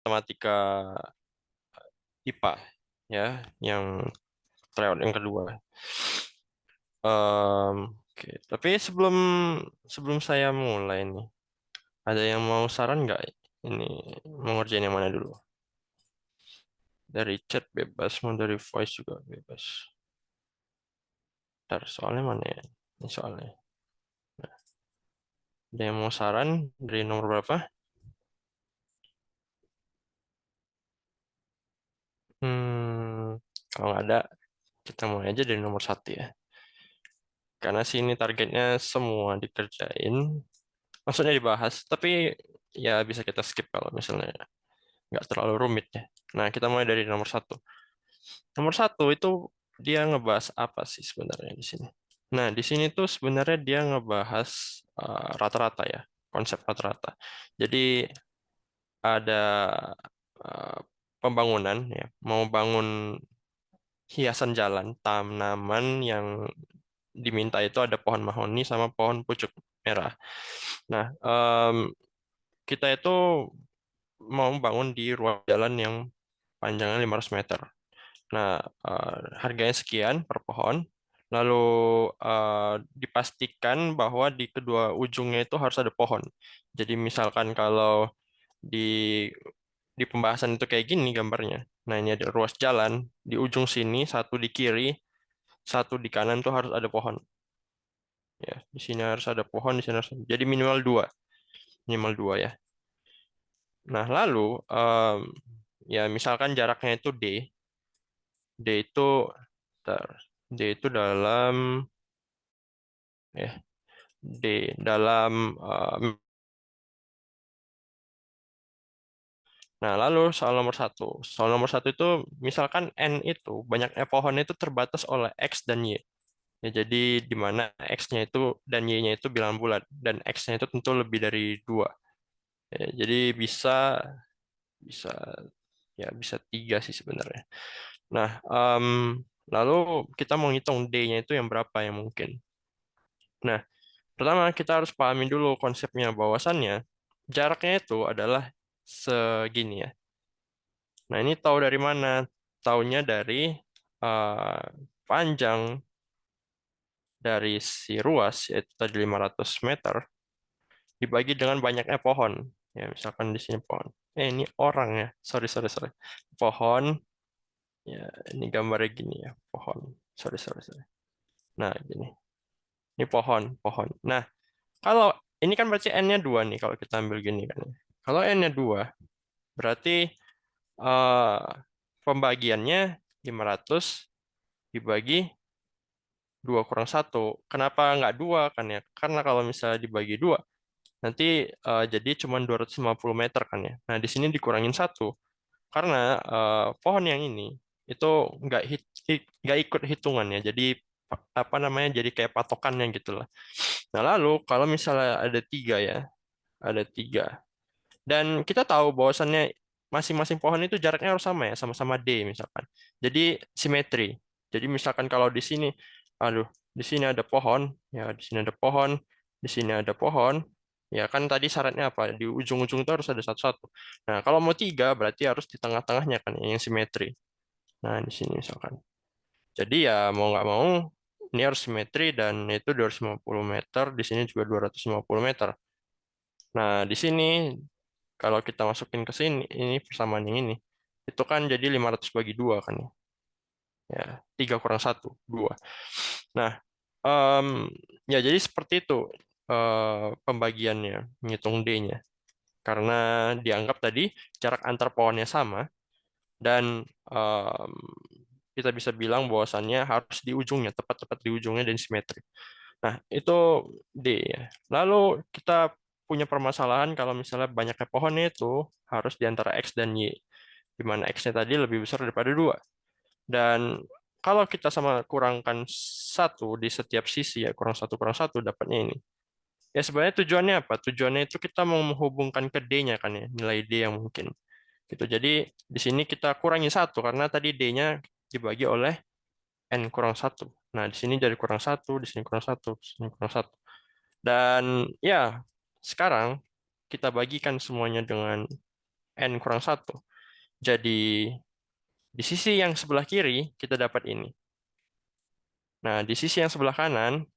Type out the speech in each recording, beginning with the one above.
matematika IPA ya, yang tryout yang kedua. Oke, tapi sebelum sebelum saya mulai nih, ada yang mau saran nggak? Ini mau ngerjain yang mana dulu? Dari chat bebas, mau dari voice juga bebas. Ntar soalnya mana ya? Ini soalnya. Nah, ada yang mau saran dari nomor berapa? Kalau nggak ada, kita mulai aja dari nomor satu ya. Karena sini targetnya semua dikerjain, maksudnya dibahas, tapi ya bisa kita skip kalau misalnya nggak terlalu rumit ya. Nah, kita mulai dari nomor satu. Nomor satu itu dia ngebahas apa sih sebenarnya di sini? Nah, di sini tuh sebenarnya dia ngebahas rata-rata ya, konsep rata-rata. Jadi ada uh, pembangunan ya, mau bangun hiasan jalan, tanaman yang diminta itu ada pohon mahoni sama pohon pucuk merah. Nah, kita itu mau bangun di ruas jalan yang panjangnya 500 meter. Nah, harganya sekian per pohon. Lalu dipastikan bahwa di kedua ujungnya itu harus ada pohon. Jadi misalkan kalau di di pembahasan itu kayak gini gambarnya. Nah, ini ada ruas jalan. Di ujung sini, satu di kiri, satu di kanan tuh harus ada pohon. Ya, di sini harus ada pohon, di sini harus. Jadi minimal dua ya. Nah, lalu ya misalkan jaraknya itu D. D itu bentar. D itu dalam ya D dalam nah, lalu soal nomor satu. Soal nomor satu itu misalkan N itu banyaknya pohon itu terbatas oleh X dan Y. Ya, jadi di mana X-nya itu dan Y-nya itu bilangan bulat dan X-nya itu tentu lebih dari dua. Ya, jadi bisa bisa ya bisa tiga sih sebenarnya. Nah, lalu kita mau ngitung D-nya itu yang berapa yang mungkin. Nah, pertama kita harus pahami dulu konsepnya bahwasannya jaraknya itu adalah segini ya. Nah, ini tahu dari mana? Taunya dari eh, panjang dari si ruas yaitu tadi 500 meter dibagi dengan banyaknya pohon. Ya, misalkan di sini pohon. Ini orang ya. Sorry, sorry, sorry. Pohon. Ya, ini gambarnya gini ya. Pohon. Sorry, sorry, sorry. Nah, gini. Ini pohon, pohon. Nah, kalau ini kan berarti N-nya 2 nih kalau kita ambil gini kan. Kalau N-nya 2 berarti eh, pembagiannya 500 dibagi 2 kurang satu. Kenapa nggak 2 kan ya? Karena kalau misalnya dibagi 2 nanti jadi cuma 250 meter kan ya. Nah, di sini dikurangin satu. Karena pohon yang ini itu nggak ikut hitungannya. Jadi apa namanya? Jadi kayak patokannya gitu lah. Nah, lalu kalau misalnya ada tiga ya, ada tiga. Dan kita tahu bahwasannya masing-masing pohon itu jaraknya harus sama ya, sama-sama D misalkan. Jadi simetri. Jadi misalkan kalau di sini, aduh, di sini ada pohon, ya di sini ada pohon, di sini ada pohon, ya kan tadi syaratnya apa? Di ujung-ujung itu harus ada satu-satu. Nah, kalau mau tiga berarti harus di tengah-tengahnya kan yang simetri. Nah, di sini misalkan. Jadi ya mau nggak mau ini harus simetri dan itu 250 meter, di sini juga 250 meter. Nah, di sini kalau kita masukin ke sini, ini persamaan yang ini, itu kan jadi 500 bagi 2 kan ya. Ya, 3 kurang satu 2. Nah, em, ya jadi seperti itu pembagiannya, ngitung D-nya. Karena dianggap tadi jarak antar pohonnya sama, dan em, kita bisa bilang bahwasannya harus di ujungnya, tepat-tepat di ujungnya dan simetri. Nah, itu D ya. Lalu kita punya permasalahan kalau misalnya banyaknya pohonnya itu harus di antara X dan Y, di mana X-nya tadi lebih besar daripada 2. Dan kalau kita sama kurangkan satu di setiap sisi, ya kurang satu dapatnya ini. Ya sebenarnya tujuannya apa? Tujuannya itu kita mau menghubungkan ke D-nya kan ya, nilai D yang mungkin. Gitu. Jadi di sini kita kurangi satu karena tadi D-nya dibagi oleh N kurang satu. Nah, di sini jadi kurang satu, di sini kurang satu, di sini kurang satu. Dan ya, sekarang kita bagikan semuanya dengan N kurang satu. Jadi di sisi yang sebelah kiri kita dapat ini. Nah, di sisi yang sebelah kanan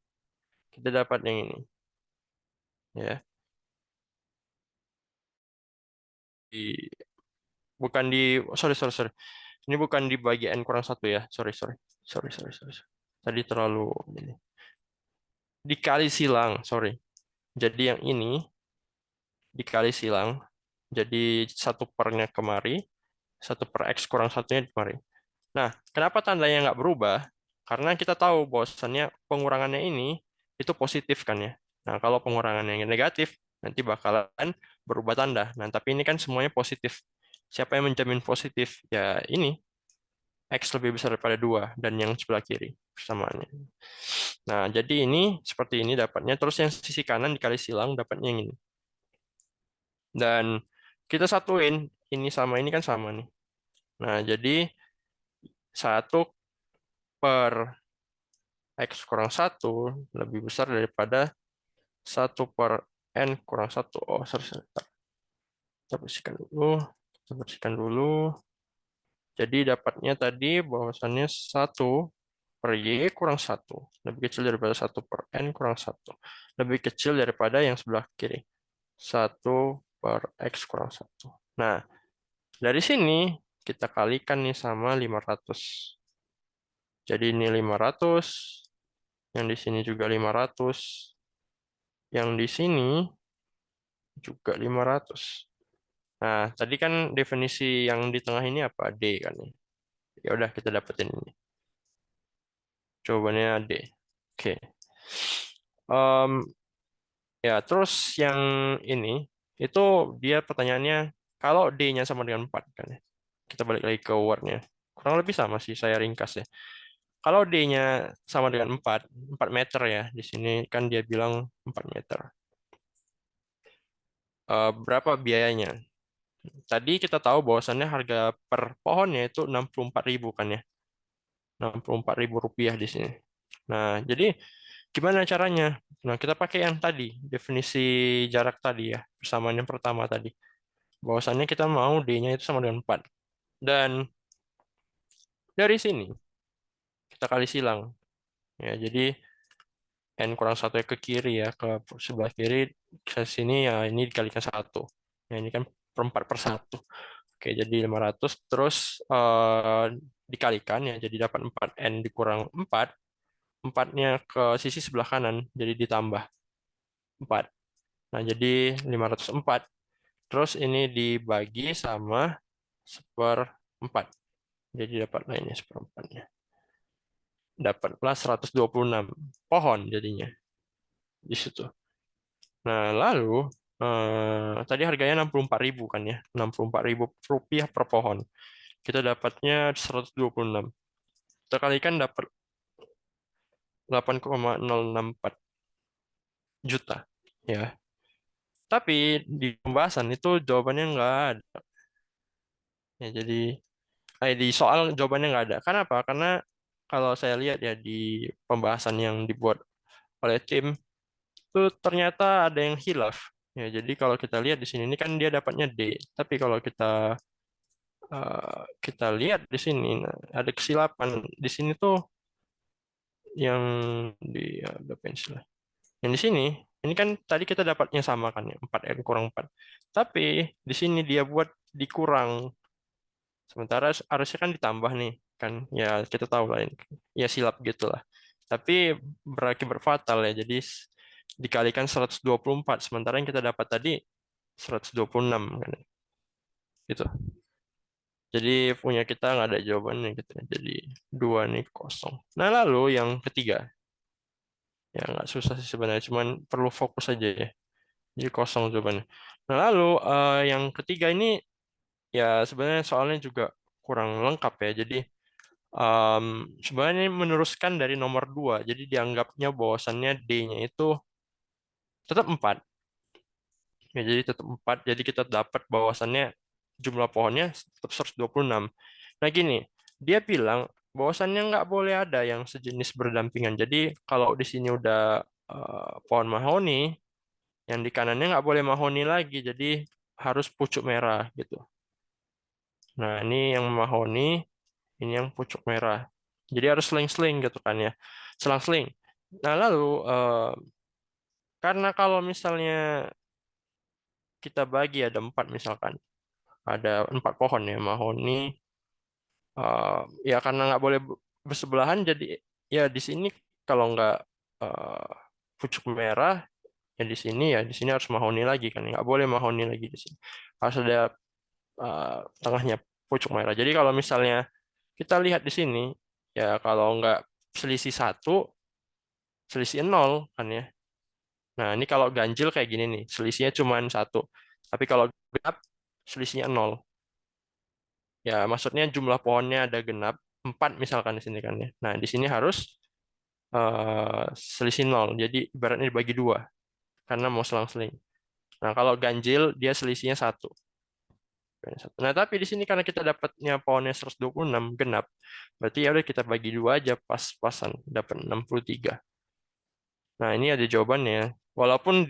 kita dapat yang ini. Ya, di, bukan di, sorry, sorry, sorry. Ini bukan di bagi N kurang satu ya. Sorry, sorry. Sorry, sorry, sorry. Tadi terlalu ini. Dikali silang, sorry. Jadi yang ini dikali silang. Jadi satu pernya kemari, satu per X kurang satunya kemari. Nah, kenapa tandanya nggak berubah? Karena kita tahu bahwasannya pengurangannya ini itu positif kan ya. Nah, kalau pengurangannya yang negatif, nanti bakalan berubah tanda. Nah, tapi ini kan semuanya positif. Siapa yang menjamin positif? Ya ini, X lebih besar daripada 2 dan yang sebelah kiri persamaannya. Nah, jadi ini seperti ini dapatnya. Terus yang sisi kanan dikali silang dapatnya yang ini. Dan kita satuin, ini sama ini kan sama nih. Nah, jadi 1/X kurang 1 lebih besar daripada 1/N kurang 1. Oh, sorry, sorry. Kita bersihkan dulu. Kita bersihkan dulu. Jadi dapatnya tadi bahwasannya 1/Y kurang 1 lebih kecil daripada 1/N kurang 1. Lebih kecil daripada yang sebelah kiri. 1/X kurang 1. Nah, dari sini kita kalikan nih sama 500. Jadi ini 500, yang di sini juga 500, yang di sini juga 500. Nah, tadi kan definisi yang di tengah ini apa? D kan ya. Ya udah kita dapetin ini. Jawabannya D. Oke. Em, ya, terus yang ini itu dia pertanyaannya kalau D-nya sama dengan 4 kan ya. Kita balik lagi ke word-nya. Kurang lebih sama sih saya ringkas ya. Kalau D-nya sama dengan 4 meter ya. Di sini kan dia bilang 4 meter. Berapa biayanya? Tadi kita tahu bahwasannya harga per pohonnya itu 64.000 kan ya. 64.000 rupiah di sini. Nah, jadi gimana caranya? Nah, kita pakai yang tadi, definisi jarak tadi ya, persamaan yang pertama tadi. Bahwasannya kita mau D-nya itu sama dengan 4. Dan dari sini, kita kali silang. Ya, jadi N kurang 1 ke kiri ya, ke sebelah kiri, ke sini ya ini dikalikan 1. Ya, ini kan per 1. Oke, jadi 500 terus dikalikan ya, jadi dapat 4N dikurang 4. 4-nya ke sisi sebelah kanan, jadi ditambah 4. Nah, jadi 504. Terus ini dibagi sama seperempat. Jadi dapat lainnya seperempatnya. Dapatlah 126 pohon jadinya di situ. Nah, lalu tadi harganya 64.000 kan ya. 64.000 rupiah per pohon. Kita dapatnya 126. Kita kalikan dapat 8,064 juta. Ya. Tapi di pembahasan itu jawabannya nggak ada. Ya, jadi di soal jawabannya nggak ada. Kenapa? Karena kalau saya lihat ya di pembahasan yang dibuat oleh tim itu ternyata ada yang hilaf. Ya, jadi kalau kita lihat di sini ini kan dia dapatnya D. Tapi kalau kita lihat di sini nah, ada kesilapan di sini tuh yang di ada pensil. Yang di sini ini kan tadi kita dapatnya sama kan ya 4N kurang 4. Tapi di sini dia buat dikurang. Sementara harusnya kan ditambah nih, kan ya kita tahu lah ini. Ya silap gitu lah. Tapi berakibat fatal ya. Jadi dikalikan 124 sementara yang kita dapat tadi 126 kan. Gitu. Jadi punya kita nggak ada jawabannya gitu. Jadi dua nih kosong. Nah lalu yang ketiga, ya nggak susah sih sebenarnya, cuman perlu fokus aja ya. Jadi kosong jawabannya. Nah lalu yang ketiga ini ya sebenarnya soalnya juga kurang lengkap ya. Jadi sebenarnya ini meneruskan dari nomor 2. Jadi dianggapnya bahwasannya D-nya itu tetap 4. Ya, jadi tetap 4. Jadi kita dapat bahwasannya jumlah pohonnya tetap 126. Nah gini, dia bilang bahwasannya nggak boleh ada yang sejenis berdampingan. Jadi kalau di sini udah pohon mahoni, yang di kanannya nggak boleh mahoni lagi. Jadi harus pucuk merah gitu. Nah, ini yang mahoni, ini yang pucuk merah. Jadi harus seling-seling gitu kan ya. Selang-seling. Nah, lalu karena kalau misalnya kita bagi ada 4 misalkan, ada 4 pohon ya, mahoni, eh, ya karena nggak boleh bersebelahan, jadi ya di sini kalau nggak eh, pucuk merah, ya di sini harus mahoni lagi kan, nggak boleh mahoni lagi di sini. Harus ada tengahnya pucuk merah. Jadi kalau misalnya kita lihat di sini, ya kalau nggak selisih satu, selisih nol kan ya. Nah, ini kalau ganjil kayak gini nih, selisihnya cuma satu. Tapi kalau genap, selisihnya nol. Ya, maksudnya jumlah pohonnya ada genap, 4 misalkan di sini kan ya. Nah, di sini harus selisih nol. Jadi, ibaratnya dibagi dua, karena mau selang-seling. Nah, kalau ganjil, dia selisihnya satu. Nah, tapi di sini karena kita dapatnya pohonnya 126 genap, berarti ya udah kita bagi dua aja pas-pasan, dapat 63. Nah, ini ada jawabannya. Walaupun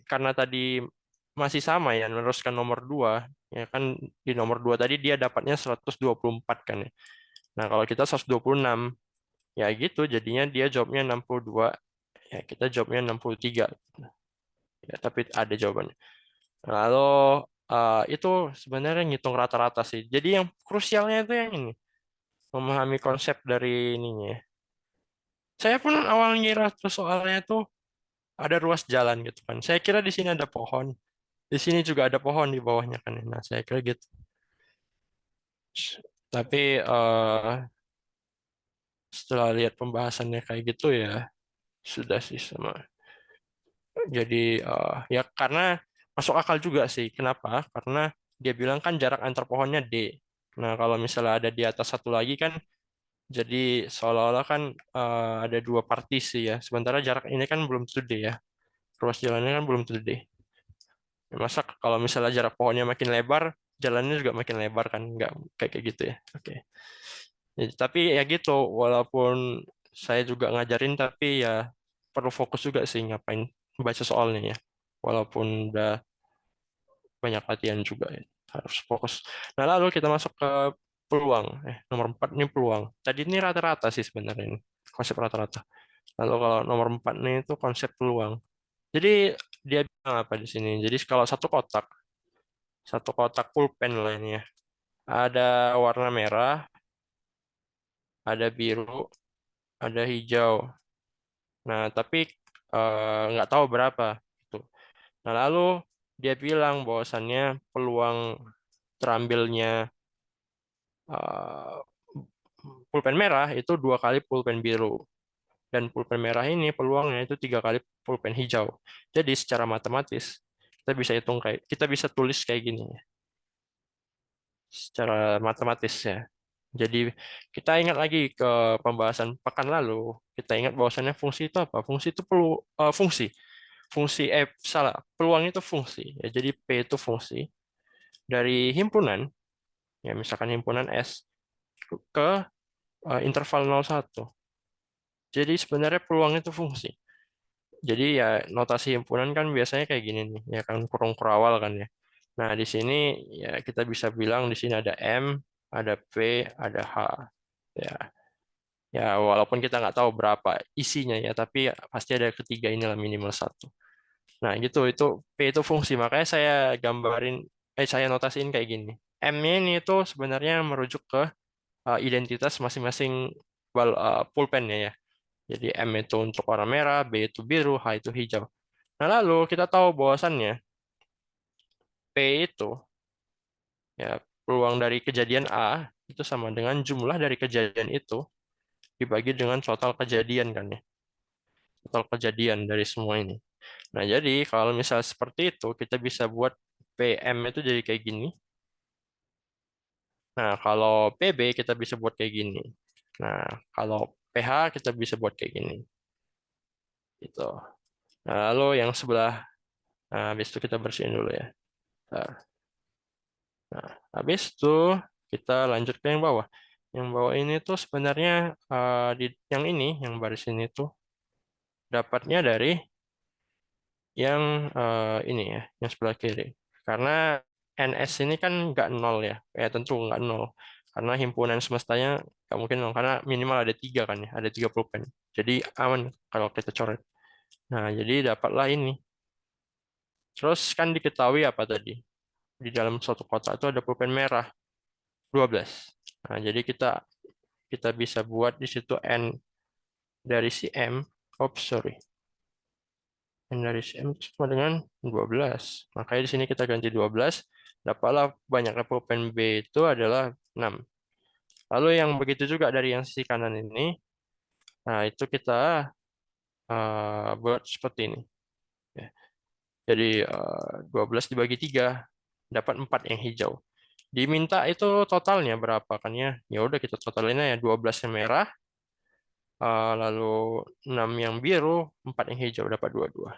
karena tadi masih sama ya, meneruskan nomor 2, ya kan di nomor 2 tadi dia dapatnya 124 kan ya. Nah, kalau kita 126, ya gitu, jadinya dia jawabnya 62, ya kita jawabnya 63. Ya, tapi ada jawabannya. Lalu itu sebenarnya ngitung rata-rata sih. Jadi yang krusialnya itu yang ini, memahami konsep dari ininya. Saya pun awal ngira tuh soalnya tuh ada ruas jalan gitu kan. Saya kira di sini ada pohon. Di sini juga ada pohon di bawahnya kan. Nah, saya kira gitu. Tapi setelah lihat pembahasannya kayak gitu ya sudah sih sama. Jadi ya karena masuk akal juga sih. Kenapa? Karena dia bilang kan jarak antar pohonnya D. Nah, kalau misalnya ada di atas satu lagi kan jadi seolah-olah kan ada dua partisi ya. Sementara jarak ini kan belum tentu D ya. Ruas jalannya kan belum tentu D. Ya, masa kalau misalnya jarak pohonnya makin lebar, jalannya juga makin lebar kan? Nggak kayak gitu ya. Oke. Tapi ya gitu, walaupun saya juga ngajarin, tapi ya perlu fokus juga sih ngapain baca soalnya ya. Walaupun udah banyak latihan juga ya, harus fokus. Nah lalu kita masuk ke peluang. Nomor 4 ini peluang. Tadi ini rata-rata sih sebenarnya ini, konsep rata-rata. Lalu kalau nomor 4 nih itu konsep peluang. Jadi dia bilang apa di sini? Jadi kalau satu kotak pulpen lah ini ya. Ada warna merah, ada biru, ada hijau. Nah, tapi nggak tahu berapa gitu. Nah, lalu dia bilang bahwasannya peluang terambilnya eh, pulpen merah itu 2 kali pulpen biru. Dan pulpen merah ini peluangnya itu 3 kali pulpen hijau. Jadi secara matematis kita bisa hitung kita bisa tulis kayak gini ya, secara matematis ya. Jadi kita ingat lagi ke pembahasan pekan lalu, kita ingat bahwasannya fungsi itu apa? Fungsi itu fungsi. Salah, peluang itu fungsi. Ya, jadi P itu fungsi dari himpunan, ya misalkan himpunan S ke interval 01. Jadi sebenarnya peluang itu fungsi. Jadi ya notasi himpunan kan biasanya kayak gini nih, ya kan kurung kurawal kan ya. Nah, di sini ya kita bisa bilang di sini ada M, ada P, ada H. Ya, ya walaupun kita nggak tahu berapa isinya ya, tapi ya, pasti ada ketiga inilah minimal satu. Nah, gitu itu P itu fungsi. Makanya saya notasiin kayak gini. M-nya ini itu sebenarnya merujuk ke identitas masing-masing pulpennya ya. Jadi M itu untuk warna merah, B itu biru, H itu hijau. Nah, lalu kita tahu bahwasannya P itu ya peluang dari kejadian A itu sama dengan jumlah dari kejadian itu dibagi dengan total kejadian kan ya. Total kejadian dari semua ini. Nah, jadi kalau misal seperti itu kita bisa buat PM itu jadi kayak gini. Nah, kalau PB kita bisa buat kayak gini. Nah, kalau PH kita bisa buat kayak gini. Gitu. Nah, lalu yang sebelah, nah, habis itu kita bersihin dulu ya. Bentar. Nah, habis itu kita lanjut ke yang bawah. Yang bawah ini tuh sebenarnya yang ini, yang baris ini tuh dapatnya dari yang ini ya, yang sebelah kiri. Karena NS ini kan nggak nol ya. Ya tentu nggak nol. Karena himpunan semestanya nggak mungkin nol. Karena minimal ada tiga kan ya. Ada tiga pulpen. Jadi aman kalau kita coret. Nah, jadi dapatlah ini. Terus kan diketahui apa tadi? Di dalam suatu kotak itu ada pulpen merah 12. Nah, jadi kita kita bisa buat di situ N dari si M. Oh, sorry. N dari si M sama dengan 12. Makanya di sini kita ganti 12. Dapatlah banyaknya pulpen B itu adalah 6. Lalu yang begitu juga dari yang sisi kanan ini. Nah, itu kita buat seperti ini. Ya. Jadi 12 dibagi 3 dapat 4 yang hijau. Diminta itu totalnya berapa kan ya? Ya udah kita totalin ya 12 yang merah, lalu 6 yang biru, 4 yang hijau dapat 22.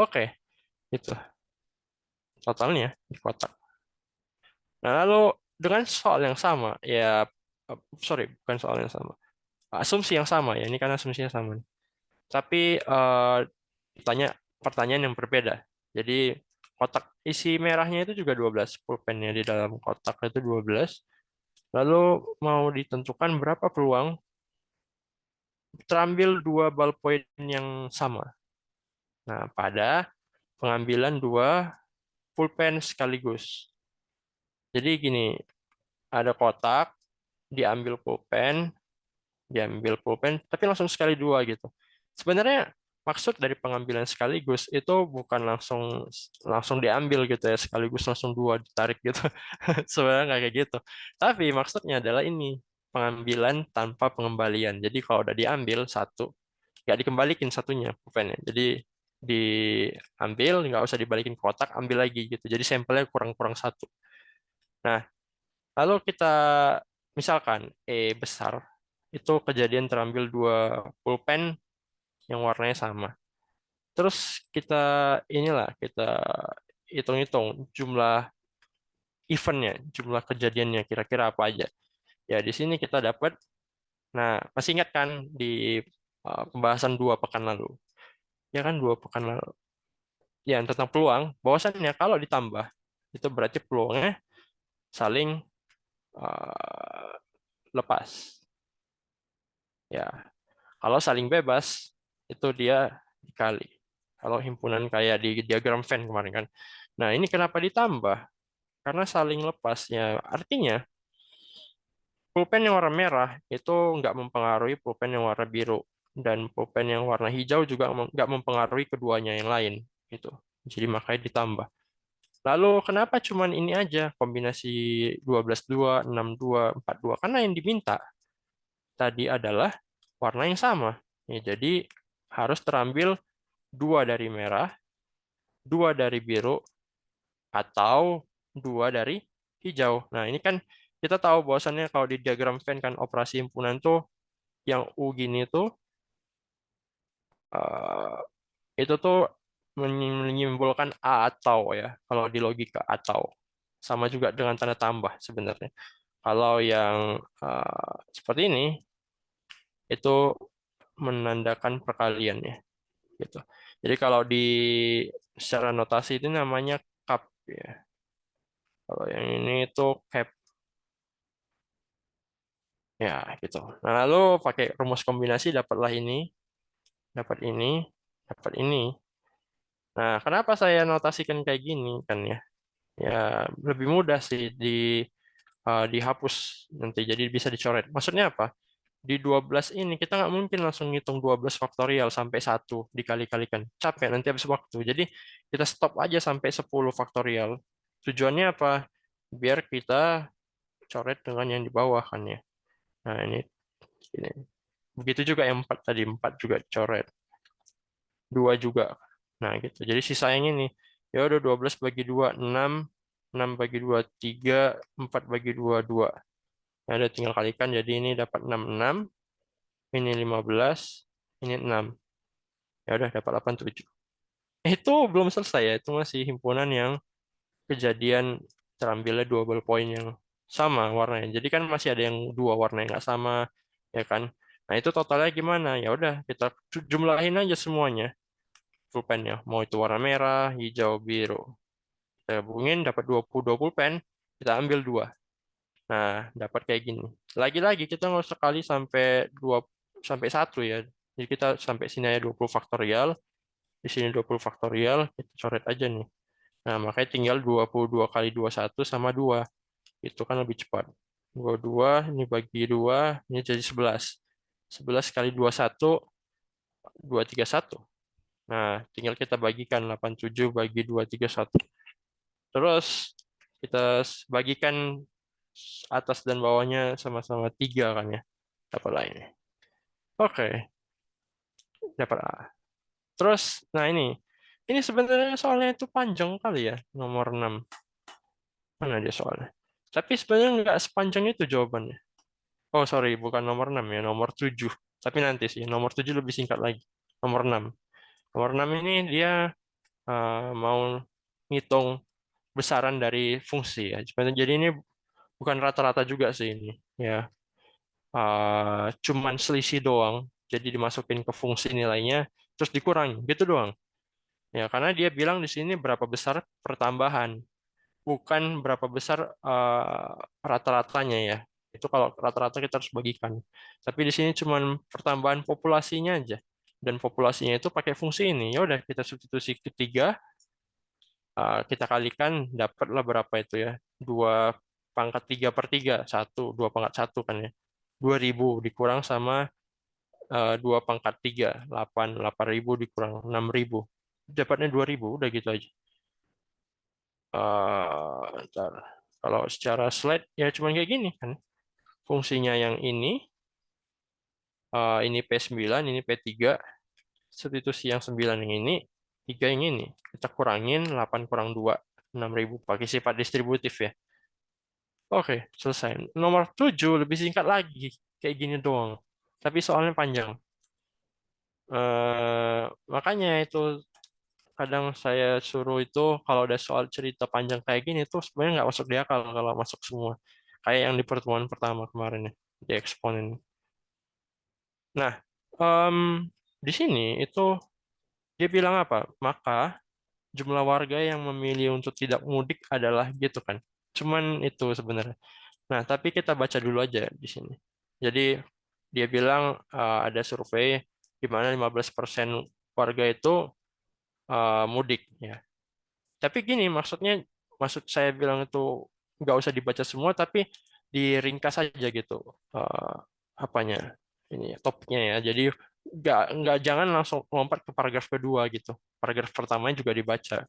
Oke, itu totalnya di kotak. Nah, lalu dengan soal yang sama, ya sorry, bukan soal yang sama. Asumsi yang sama ya, ini kan asumsinya sama nih. Tapi tanya pertanyaan yang berbeda. Jadi kotak isi merahnya itu juga 12, pulpennya di dalam kotak itu 12. Lalu mau ditentukan berapa peluang terambil dua ballpoint yang sama. Nah, pada pengambilan dua pulpen sekaligus. Jadi gini, ada kotak, diambil pulpen, tapi langsung sekali dua gitu. Sebenarnya maksud dari pengambilan sekaligus itu bukan langsung langsung diambil gitu ya, sekaligus langsung dua ditarik gitu. Sebenarnya nggak kayak gitu. Tapi maksudnya adalah ini pengambilan tanpa pengembalian. Jadi kalau udah diambil satu, nggak dikembalikin satunya pulpennya. Jadi diambil, nggak usah dibalikin ke kotak, ambil lagi gitu. Jadi sampelnya kurang-kurang satu. Nah, lalu kita misalkan besar, itu kejadian terambil dua pulpen yang warnanya sama. Terus kita kita hitung-hitung jumlah eventnya, jumlah kejadiannya kira-kira apa aja. Ya di sini kita dapat, nah masih ingat kan di pembahasan 2 pekan lalu, ya kan 2 pekan lalu, ya tentang peluang, bahwasannya kalau ditambah itu berarti peluangnya saling eh, lepas. Ya, kalau saling bebas itu dia dikali. Kalau himpunan kayak di diagram Venn kemarin kan. Nah, ini kenapa ditambah? Karena saling lepasnya. Artinya, pulpen yang warna merah itu nggak mempengaruhi pulpen yang warna biru. Dan pulpen yang warna hijau juga nggak mempengaruhi keduanya yang lain. Gitu. Jadi makanya ditambah. Lalu kenapa cuman ini aja kombinasi 12-2, 6-2, 4-2? Karena yang diminta tadi adalah warna yang sama. Ya, jadi harus terambil dua dari merah, dua dari biru, atau dua dari hijau. Nah, ini kan kita tahu bahwasannya kalau di diagram Venn kan operasi himpunan tuh yang U gini tuh eh, itu tuh menyimpulkan A atau ya, kalau di logika atau sama juga dengan tanda tambah sebenarnya. Kalau yang seperti ini itu menandakan perkalian ya, gitu. Jadi kalau di secara notasi itu namanya cup ya. Kalau yang ini itu cap ya gitu. Nah, lalu pakai rumus kombinasi dapatlah ini, dapat ini, dapat ini. Nah, kenapa saya notasikan kayak gini kan ya? Ya lebih mudah sih dihapus nanti jadi bisa dicoret. Maksudnya apa? Di 12 ini kita nggak mungkin langsung ngitung 12 faktorial sampai satu dikali-kalikan. Capek nanti habis waktu. Jadi kita stop aja sampai 10 faktorial. Tujuannya apa? Biar kita coret dengan yang di bawah kan ya. Nah, ini. Begitu juga yang 4 tadi, 4 juga coret. 2 juga. Nah, gitu. Jadi sisa yang ini. Ya udah 12 bagi 2 6, 6 bagi 2 3, 4 bagi 2 2. Nah, ada tinggal kalikan jadi ini dapat 6 6, ini 15, ini 6. Ya udah dapat 87. Itu belum selesai ya, itu masih himpunan yang kejadian terambilnya dua ball point yang sama warnanya. Jadi kan masih ada yang dua warna yang nggak sama, ya kan? Nah itu totalnya gimana? Ya udah kita jumlahin aja semuanya pulpennya. Mau itu warna merah, hijau, biru. Kita gabungin dapat 20 pen, kita ambil 2. Nah, dapat kayak gini. Lagi-lagi kita nggak usah kali sampai 1 ya. Jadi kita sampai sini aja 20 faktorial, di sini 20 faktorial, kita coret aja nih. Nah, makanya tinggal 22 kali 21 sama 2. Itu kan lebih cepat. 22, ini bagi 2, ini jadi 11. 11 kali 21, 231. Nah, tinggal kita bagikan 87 bagi 231. Terus kita bagikan atas dan bawahnya sama-sama 3 kan ya. Dapat lainnya. Oke, dapat A. Terus, nah ini. Ini sebenarnya soalnya itu panjang kali ya, nomor 6. Mana dia soalnya? Tapi sebenarnya nggak sepanjang itu jawabannya. Oh, sorry, bukan nomor 6 ya, nomor 7. Tapi nanti sih, nomor 7 lebih singkat lagi. Nomor 6. Nomor 6 ini dia mau ngitung besaran dari fungsi ya. Jadi ini bukan rata-rata juga sih ini. Ya, cuman selisih doang. Jadi dimasukin ke fungsi nilainya, terus dikurangi, gitu doang. Ya, karena dia bilang di sini berapa besar pertambahan, bukan berapa besar rata-ratanya ya. Itu kalau rata-rata kita harus bagikan. Tapi di sini cuman pertambahan populasinya aja. Dan populasinya itu pakai fungsi ini. Ya udah kita substitusi ketiga, kita kalikan dapatlah berapa itu ya. 2 pangkat 3/3, 2 pangkat 1 kan ya. 2000 dikurang sama 2 pangkat 3, 8 ribu dikurang 6.000. Dapatnya 2000, udah gitu aja. Ntar. Kalau secara slide ya cuma kayak gini kan. Fungsinya yang ini P9, ini P3, substitusi yang 9 yang ini, 3 yang ini. Kita kurangin 8 kurang 2, 6.000 pakai sifat distributif ya. Oke, selesai. Nomor 7 lebih singkat lagi. Kayak gini doang. Tapi soalnya panjang. Makanya itu kadang saya suruh itu kalau ada soal cerita panjang kayak gini tuh sebenarnya nggak masuk di akal kalau masuk semua. Kayak yang di pertemuan pertama kemarin ya, di eksponen. Nah, em, di sini itu dia bilang apa? Maka jumlah warga yang memilih untuk tidak mudik adalah gitu kan. Cuman itu sebenarnya. Nah, tapi kita baca dulu aja di sini. Jadi dia bilang ada survei di mana 15% warga itu mudik ya. Tapi gini maksudnya, maksud saya bilang itu nggak usah dibaca semua, tapi diringkas aja gitu eh, apanya ini ya, topiknya ya. Jadi nggak jangan langsung lompat ke paragraf kedua gitu. Paragraf pertamanya juga dibaca.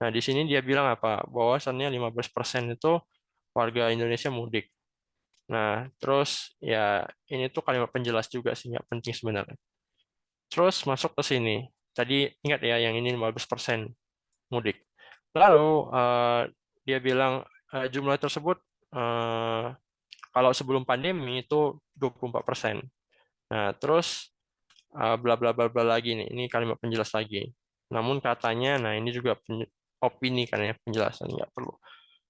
Nah di sini dia bilang apa? Bahwasannya 15% itu warga Indonesia mudik. Nah terus ya ini tuh kalimat penjelas juga sih nggak penting sebenarnya. Terus masuk ke sini. Tadi ingat ya yang ini 15% mudik. Lalu dia bilang jumlah tersebut eh, kalau sebelum pandemi itu 24%. Nah, terus bla bla bla bla lagi nih. Ini kalimat penjelas lagi. Namun katanya, nah ini juga opini kan ya, penjelasan nggak perlu.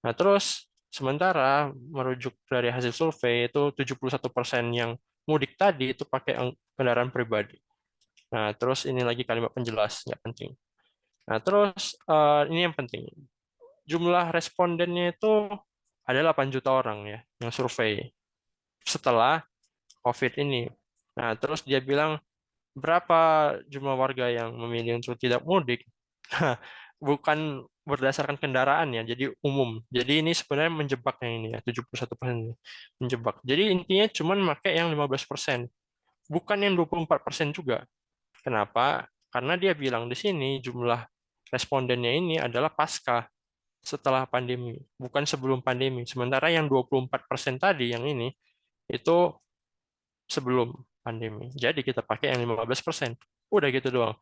Nah, terus sementara merujuk dari hasil survei itu 71% yang mudik tadi itu pakai kendaraan pribadi. Nah, terus ini lagi kalimat penjelas, nggak penting. Nah, terus ini yang penting. Jumlah respondennya itu ada 8 juta orang ya yang survei setelah COVID ini. Nah, terus dia bilang berapa jumlah warga yang memilih untuk tidak mudik? Bukan berdasarkan kendaraan ya, jadi umum. Jadi ini sebenarnya menjebak yang ini ya, 71% ini. Menjebak. Jadi intinya cuman pakai yang 15%, bukan yang 24% juga. Kenapa? Karena dia bilang di sini jumlah respondennya ini adalah pasca setelah pandemi, bukan sebelum pandemi. Sementara yang 24% tadi yang ini itu sebelum pandemi. Jadi kita pakai yang 15%. Udah gitu doang.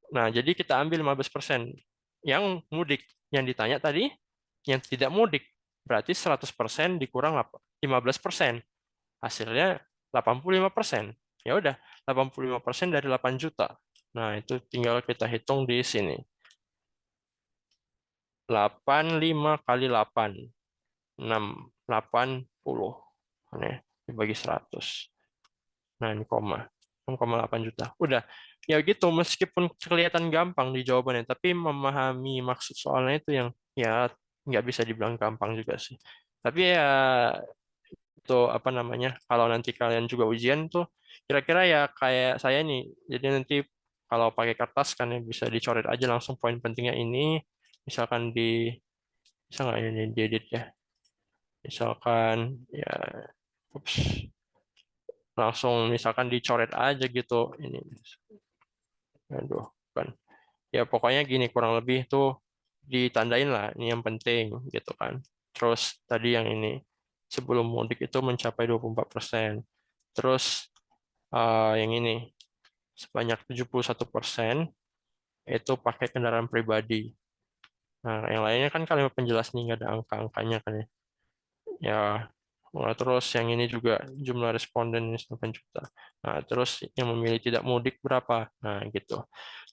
Nah, jadi kita ambil 15% yang mudik. Yang ditanya tadi, yang tidak mudik. Berarti 100% dikurang 15%. Hasilnya 85%. Ya udah, 85% dari 8 juta. Nah, itu tinggal kita hitung di sini. 85 kali 8. 680 aneh dibagi 100. Nah ini koma 6,8 juta udah ya gitu, meskipun kelihatan gampang di jawabannya tapi memahami maksud soalnya itu yang Ya nggak bisa dibilang gampang juga sih. Tapi ya itu apa namanya? Kalau nanti kalian juga ujian tuh, kira-kira ya kayak saya nih. Jadi nanti kalau pakai kertas kan ya bisa dicoret aja langsung poin pentingnya ini. Misalkan bisa nggak ini diedit ya? Misalkan ya, ups, langsung misalkan dicoret aja gitu. Ini, aduh, kan. Ya pokoknya gini kurang lebih tuh ditandain lah ini yang penting gitu kan. Terus tadi yang ini sebelum mudik itu mencapai 24%. Terus yang ini sebanyak 71% itu pakai kendaraan pribadi. Nah, yang lainnya kan kalimat penjelas nih nggak ada angka-angkanya kan ya. Ya, nah, terus yang ini juga jumlah responden ini 8 juta. Nah, terus yang memilih tidak mudik berapa? Nah, gitu.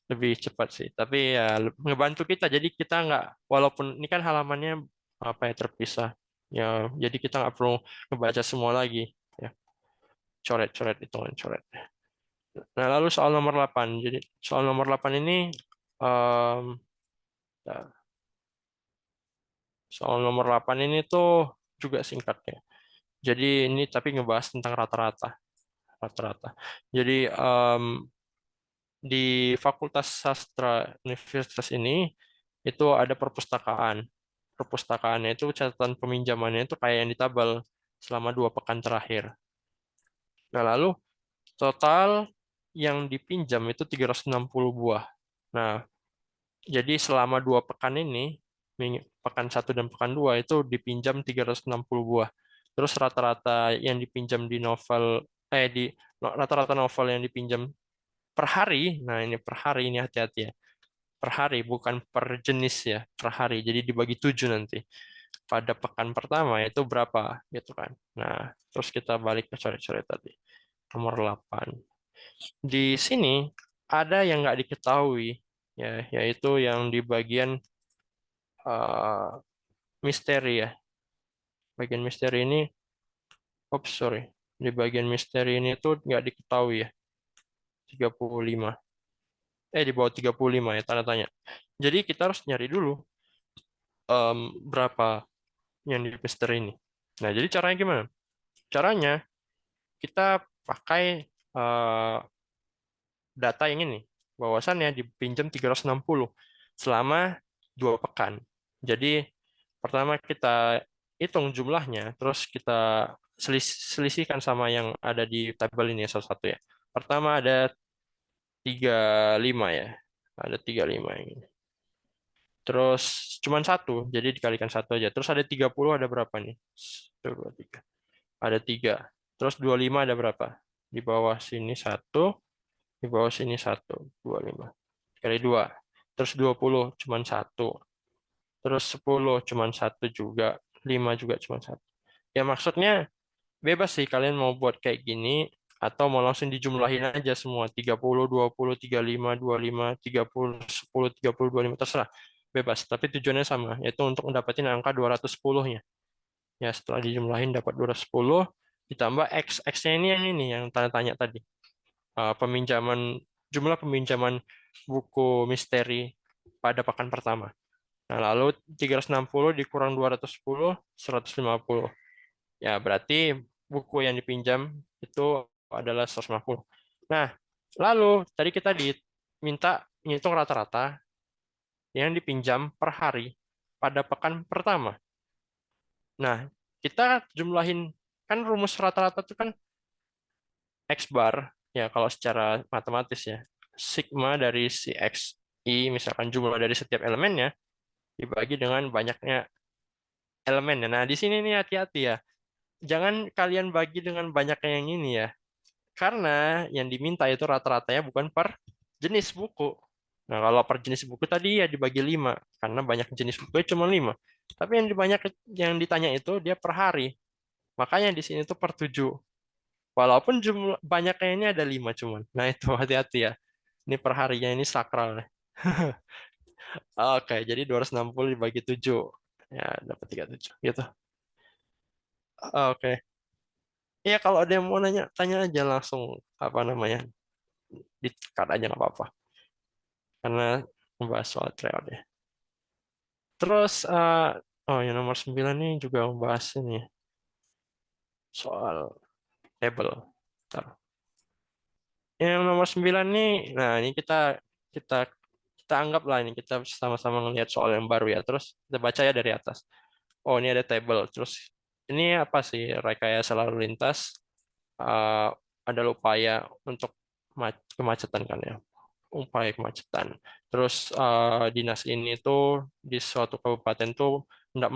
Lebih cepat sih. Tapi ya ngebantu kita. Jadi kita nggak, walaupun ini kan halamannya apa ya terpisah. Ya, jadi kita nggak perlu ngebaca semua lagi. Ya, coret-coret hitungan coret. Nah, lalu soal nomor 8. Jadi soal nomor 8 ini em, ya, soal nomor 8 ini tuh juga singkat ya. Jadi ini tapi ngebahas tentang rata-rata, rata-rata. Jadi di Fakultas Sastra Universitas ini itu ada perpustakaan. Perpustakaannya itu catatan peminjamannya itu kayak yang ditabel selama 2 pekan terakhir. Nah, lalu total yang dipinjam itu 360 buah. Nah, jadi selama 2 pekan ini, pekan 1 dan pekan 2 itu dipinjam 360 buah. Terus rata-rata yang dipinjam di novel, di rata-rata novel yang dipinjam per hari, nah ini per hari ini hati-hati ya. Per hari, bukan per jenis ya, per hari. Jadi dibagi 7 nanti. Pada pekan pertama itu berapa gitu kan. Nah, terus kita balik ke coret-coret tadi. Nomor 8. Di sini ada yang nggak diketahui ya, yaitu yang di bagian eh, misteri ya. Bagian misteri ini, oops sorry. Di bagian misteri ini tuh nggak diketahui ya. 35. Di bawah 35 ya tanda tanya. Jadi kita harus nyari dulu berapa yang di misteri ini. Nah, jadi caranya gimana? Caranya kita pakai eh, data yang ini. Bahwasannya dipinjam 360 selama 2 pekan. Jadi pertama kita hitung jumlahnya, terus kita selisihkan sama yang ada di tabel ini salah satu ya. Pertama ada 35 ya. Ada 35 yang ini. Terus cuman satu, jadi dikalikan satu aja. Terus ada 30 ada berapa nih? 1, 2, 3. Ada 3. Terus 25 ada berapa? Di bawah sini satu, di bawah sini satu, 25. Kali 2. Terus 20 cuman satu. Terus 10 cuman satu juga. 5 juga cuman satu. Ya maksudnya bebas sih kalian mau buat kayak gini atau mau langsung dijumlahin aja semua 30, 20, 35, 25, 30, 10, 30, 25 terserah. Bebas, tapi tujuannya sama, yaitu untuk mendapatkan angka 210-nya. Ya, setelah dijumlahin dapat 210 ditambah X. X-nya ini yang ini yang tanda tanya tadi. Peminjaman jumlah peminjaman buku misteri pada pekan pertama. Nah, lalu 360 dikurang 210, 150. Ya, berarti buku yang dipinjam itu adalah 150. Nah, lalu tadi kita diminta ngitung rata-rata yang dipinjam per hari pada pekan pertama. Nah, kita jumlahin, kan rumus rata-rata itu kan X bar, ya kalau secara matematis ya. Sigma dari si X, I, misalkan jumlah dari setiap elemennya, dibagi dengan banyaknya elemennya. Nah, di sini nih hati-hati ya. Jangan kalian bagi dengan banyaknya yang ini ya. Karena yang diminta itu rata-ratanya bukan per jenis buku. Nah, kalau per jenis buku tadi ya dibagi 5, karena banyak jenis buku cuma 5. Tapi yang ditanya itu dia per hari. Makanya di sini tuh per 7. Walaupun jumlah banyaknya ini ada 5 cuman. Nah, itu hati-hati ya. Ini per harinya ini sakral nih. Oke, jadi 260 dibagi 7. Ya, dapat 37 gitu. Oke. Ya, kalau ada yang mau nanya, tanya aja langsung apa namanya. Di-cut aja nggak apa-apa. Karena membahas soal tryout ya. Terus, oh yang nomor 9 nih juga membahas ini soal table. Bentar. Yang nomor 9 nih, nah ini kita kita anggap lah ini kita sama-sama ngelihat soal yang baru ya. Terus kita baca ya dari atas. Oh ini ada table. Terus ini apa sih rekayasa lalu lintas eh, adalah upaya untuk kemacetan kan ya. Upaya kemacetan. Terus dinas ini tuh di suatu kabupaten tuh tidak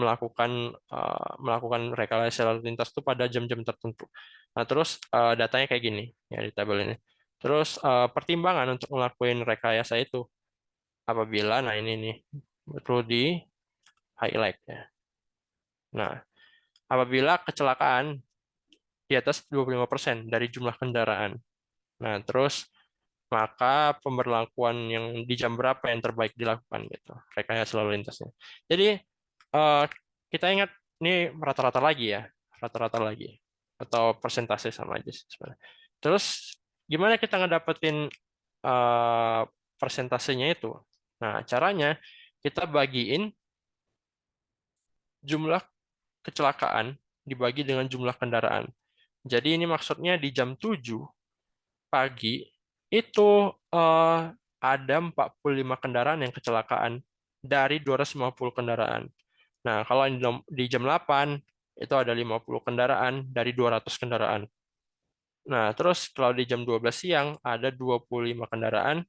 melakukan rekayasa lalu lintas tuh pada jam-jam tertentu. Nah, terus datanya kayak gini ya di tabel ini. Terus pertimbangan untuk ngelakuin rekayasa itu apabila, nah ini nih perlu di highlight ya. Nah, apabila kecelakaan di atas 25% dari jumlah kendaraan. Nah, terus maka pemberlakuan yang di jam berapa yang terbaik dilakukan gitu, rekayasa lalu lintasnya. Jadi eh, kita ingat ini rata-rata lagi ya, rata-rata lagi atau persentase sama aja sih sebenarnya. Terus gimana kita ngedapetin eh, persentasenya itu? Nah, caranya kita bagiin jumlah kecelakaan dibagi dengan jumlah kendaraan. Jadi ini maksudnya di jam 7 pagi itu eh, ada 45 kendaraan yang kecelakaan dari 250 kendaraan. Nah, kalau di jam 8 itu ada 50 kendaraan dari 200 kendaraan. Nah, terus kalau di jam 12 siang ada 25 kendaraan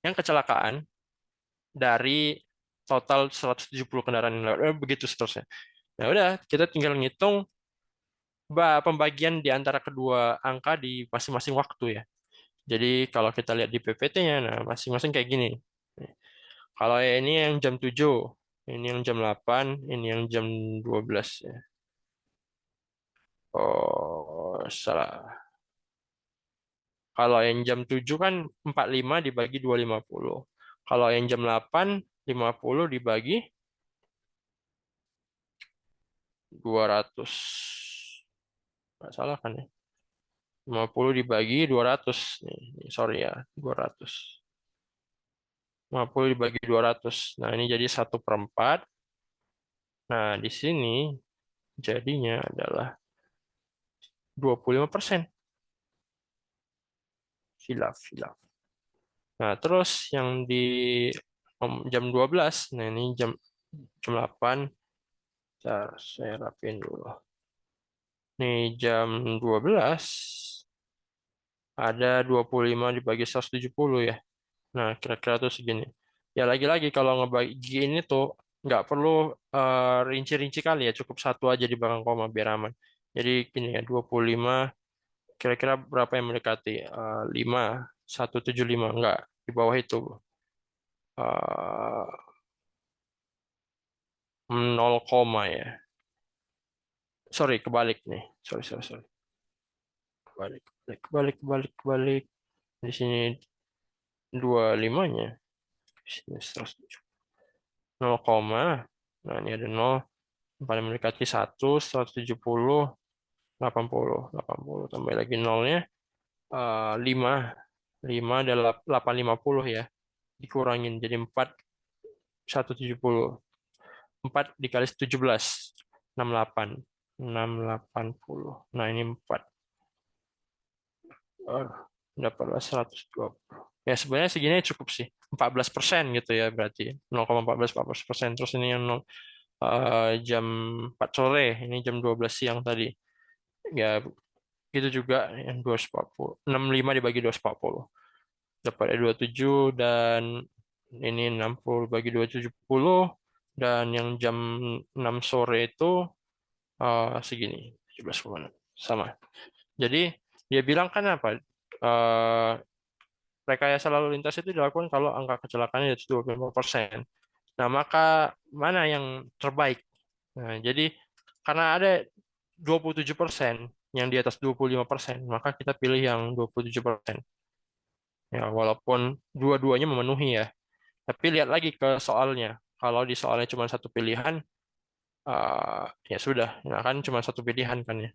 yang kecelakaan dari total 170 kendaraan yang lewat. Begitu seterusnya. Nah, udah, kita tinggal ngitung pembagian di antara kedua angka di masing-masing waktu ya. Jadi kalau kita lihat di PPT-nya, nah masing-masing kayak gini. Kalau ini yang jam 7, ini yang jam 8, ini yang jam 12 ya. Oh, salah. Kalau yang jam 7 kan 45 dibagi 250. Kalau yang jam 8, 50 dibagi 200. Nggak salah kan ya? 50 dibagi 200. Nih, sorry ya, 200. 50 dibagi 200. Nah, ini jadi 1/4. Nah, di sini jadinya adalah 25%. Hilaf, hilaf. Nah, terus yang di jam 12, nah ini jam 8, bentar, saya rapiin dulu. Nih jam 12 ada 25 dibagi 170 ya. Nah, kira-kira tuh segini. Ya lagi-lagi kalau ngebagi ini tuh nggak perlu rinci-rinci kali ya, cukup satu aja di belakang koma biar aman. Jadi gini ya, 25 kira-kira berapa yang mendekati? 5, 175, enggak, di bawah itu. Eh, 0, ya. Sorry, kebalik nih. Sorry, sorry, sorry. Kebalik, kebalik, kebalik, kebalik, kebalik. Di sini 25-nya. Di sini 170. 0, nah ini ada 0. Yang paling mendekati 1, 170, 80. 80. Tambah lagi nolnya. 5. 5 adalah 850 ya. Dikurangin jadi 4, 170. 4 dikali 17. 68. 680. Nah, ini 4. Eh, dapatlah 120. Ya, sebenarnya segini cukup sih. 14% gitu ya berarti. 0,14% Terus ini yang jam 4 sore. Ini jam 12 siang tadi. Ya, itu juga yang 240. 65 dibagi 240. Dapat 27 dan ini 60 bagi 270. Dan yang jam 6 sore itu segini. 17,6. Sama. Jadi dia bilang kan apa? Eh, rekayasa lalu lintas itu dilakukan kalau angka kecelakaannya di atas 25%. Nah, maka mana yang terbaik? Nah, jadi karena ada 27% yang di atas 25%, maka kita pilih yang 27%. Ya, walaupun dua-duanya memenuhi ya. Tapi lihat lagi ke soalnya. Kalau di soalnya cuma satu pilihan, ya sudah. Nah, kan cuma satu pilihan kan ya.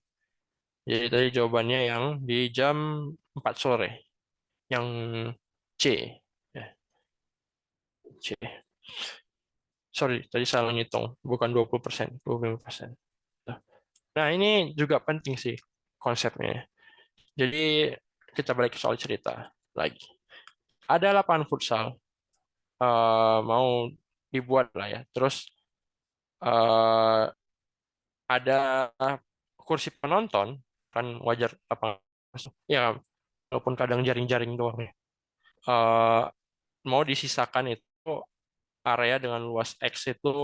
Jadi tadi jawabannya yang di jam 4 sore. Yang C. Ya, C. Sorry, tadi salah ngitung. Bukan 20%, 25%. Nah, ini juga penting sih konsepnya. Jadi, kita balik ke soal cerita lagi. Ada lapangan futsal, mau dibuat lah ya. Terus, eh, ada kursi penonton, kan wajar lapangan masuk. Ya, walaupun kadang jaring-jaring doang ya. Eh, mau disisakan itu area dengan luas X itu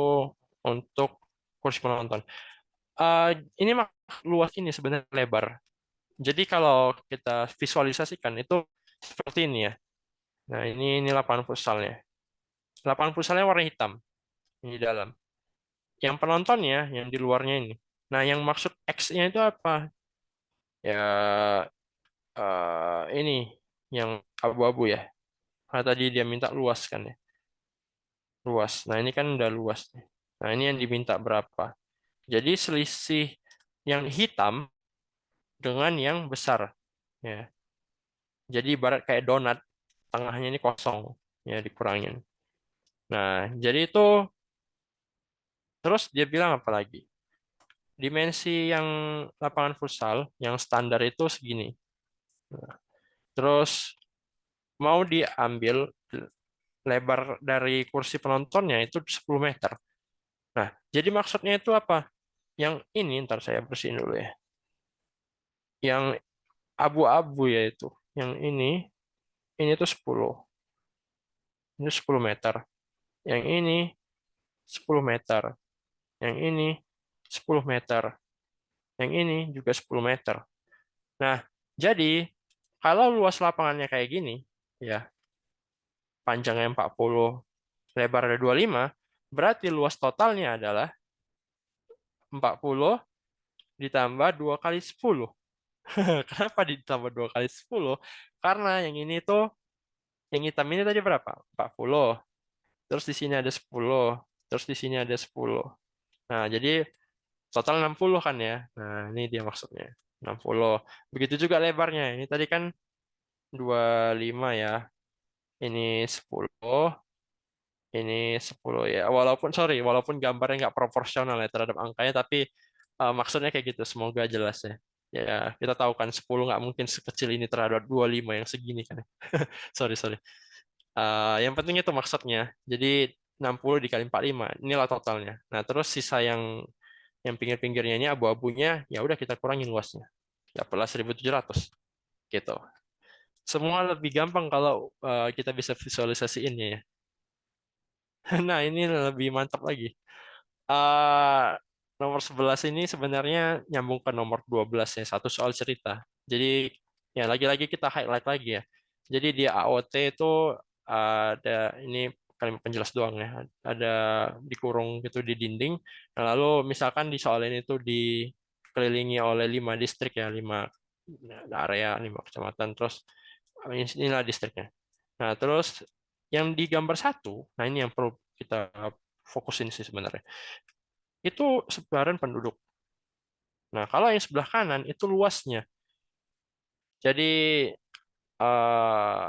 untuk kursi penonton. Eh, ini luas ini sebenarnya lebar. Jadi kalau kita visualisasikan itu seperti ini ya. Nah, ini lapangan futsalnya. Lapangan futsalnya warna hitam ini di dalam. Yang penontonnya yang di luarnya ini. Nah, yang maksud X-nya itu apa? Ya ini yang abu-abu ya. Karena tadi dia minta luas kan ya. Luas. Nah, ini kan udah luas nih. Nah, ini yang diminta berapa? Jadi selisih yang hitam dengan yang besar ya. Jadi ibarat kayak donat, tengahnya ini kosong ya dikurangin. Nah, jadi itu terus dia bilang apa lagi? Dimensi yang lapangan futsal yang standar itu segini. Nah, terus mau diambil lebar dari kursi penontonnya itu 10 meter. Nah, jadi maksudnya itu apa? Yang ini ntar saya bersihin dulu ya. Yang abu-abu ya itu. Yang ini tuh 10. Ini 10 meter. Yang ini 10 meter. Yang ini 10 meter. Yang ini juga 10 meter. Nah, jadi kalau luas lapangannya kayak gini, ya, panjangnya 40, lebarnya 25, berarti luas totalnya adalah 40 ditambah 2 kali 10. Kenapa ditambah 2 kali 10? Karena yang ini tuh, yang hitam ini tadi berapa? 40. Terus di sini ada 10. Terus di sini ada 10. Nah, jadi total 60 kan ya. Nah, ini dia maksudnya. 60. Begitu juga lebarnya. Ini tadi kan 25 ya. Ini 10, ini 10 ya. Walaupun gambarnya nggak proporsional ya terhadap angkanya, tapi maksudnya kayak gitu. Semoga jelas ya. Ya, kita tahu kan 10 nggak mungkin sekecil ini terhadap 25 yang segini kan. Sorry, sorry. Yang penting itu maksudnya. Jadi 60 dikali 45, inilah totalnya. Nah, terus sisa yang pinggir-pinggirnya ini abu-abunya, ya udah kita kurangin luasnya. Dapatlah 1.700 gitu. Semua lebih gampang kalau kita bisa visualisasiinnya ya. Nah, ini lebih mantap lagi. eh Nomor 11 ini sebenarnya nyambung ke nomor 12 ya, satu soal cerita. Jadi ya lagi-lagi kita highlight lagi ya. Jadi di AOT itu ada ini kalimat penjelas doang ya. Ada dikurung gitu di dinding. Nah, lalu misalkan di soal ini tuh dikelilingi oleh 5 distrik ya, 5 area, 5 kecamatan. Terus inilah distriknya. Nah, terus yang di gambar satu, nah ini yang perlu kita fokusin sih sebenarnya. Itu sebaran penduduk. Nah, kalau yang sebelah kanan itu luasnya. Jadi eh,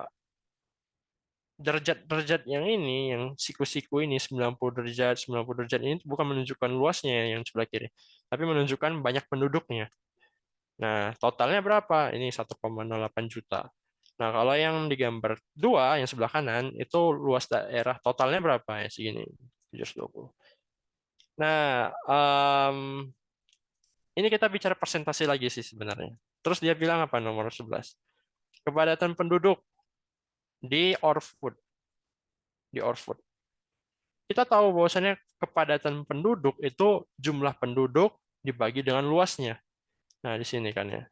derajat-derajat yang ini, yang siku-siku ini 90 derajat ini bukan menunjukkan luasnya yang sebelah kiri, tapi menunjukkan banyak penduduknya. Nah, totalnya berapa? Ini 1,08 juta. Nah, kalau yang di gambar 2 yang sebelah kanan itu luas daerah totalnya berapa ya segini? 720. Nah, ini kita bicara persentase lagi sih sebenarnya. Terus dia bilang apa nomor 11? Kepadatan penduduk di Orford. Di Orford. Kita tahu bahwasannya kepadatan penduduk itu jumlah penduduk dibagi dengan luasnya. Nah, di sini kan ya.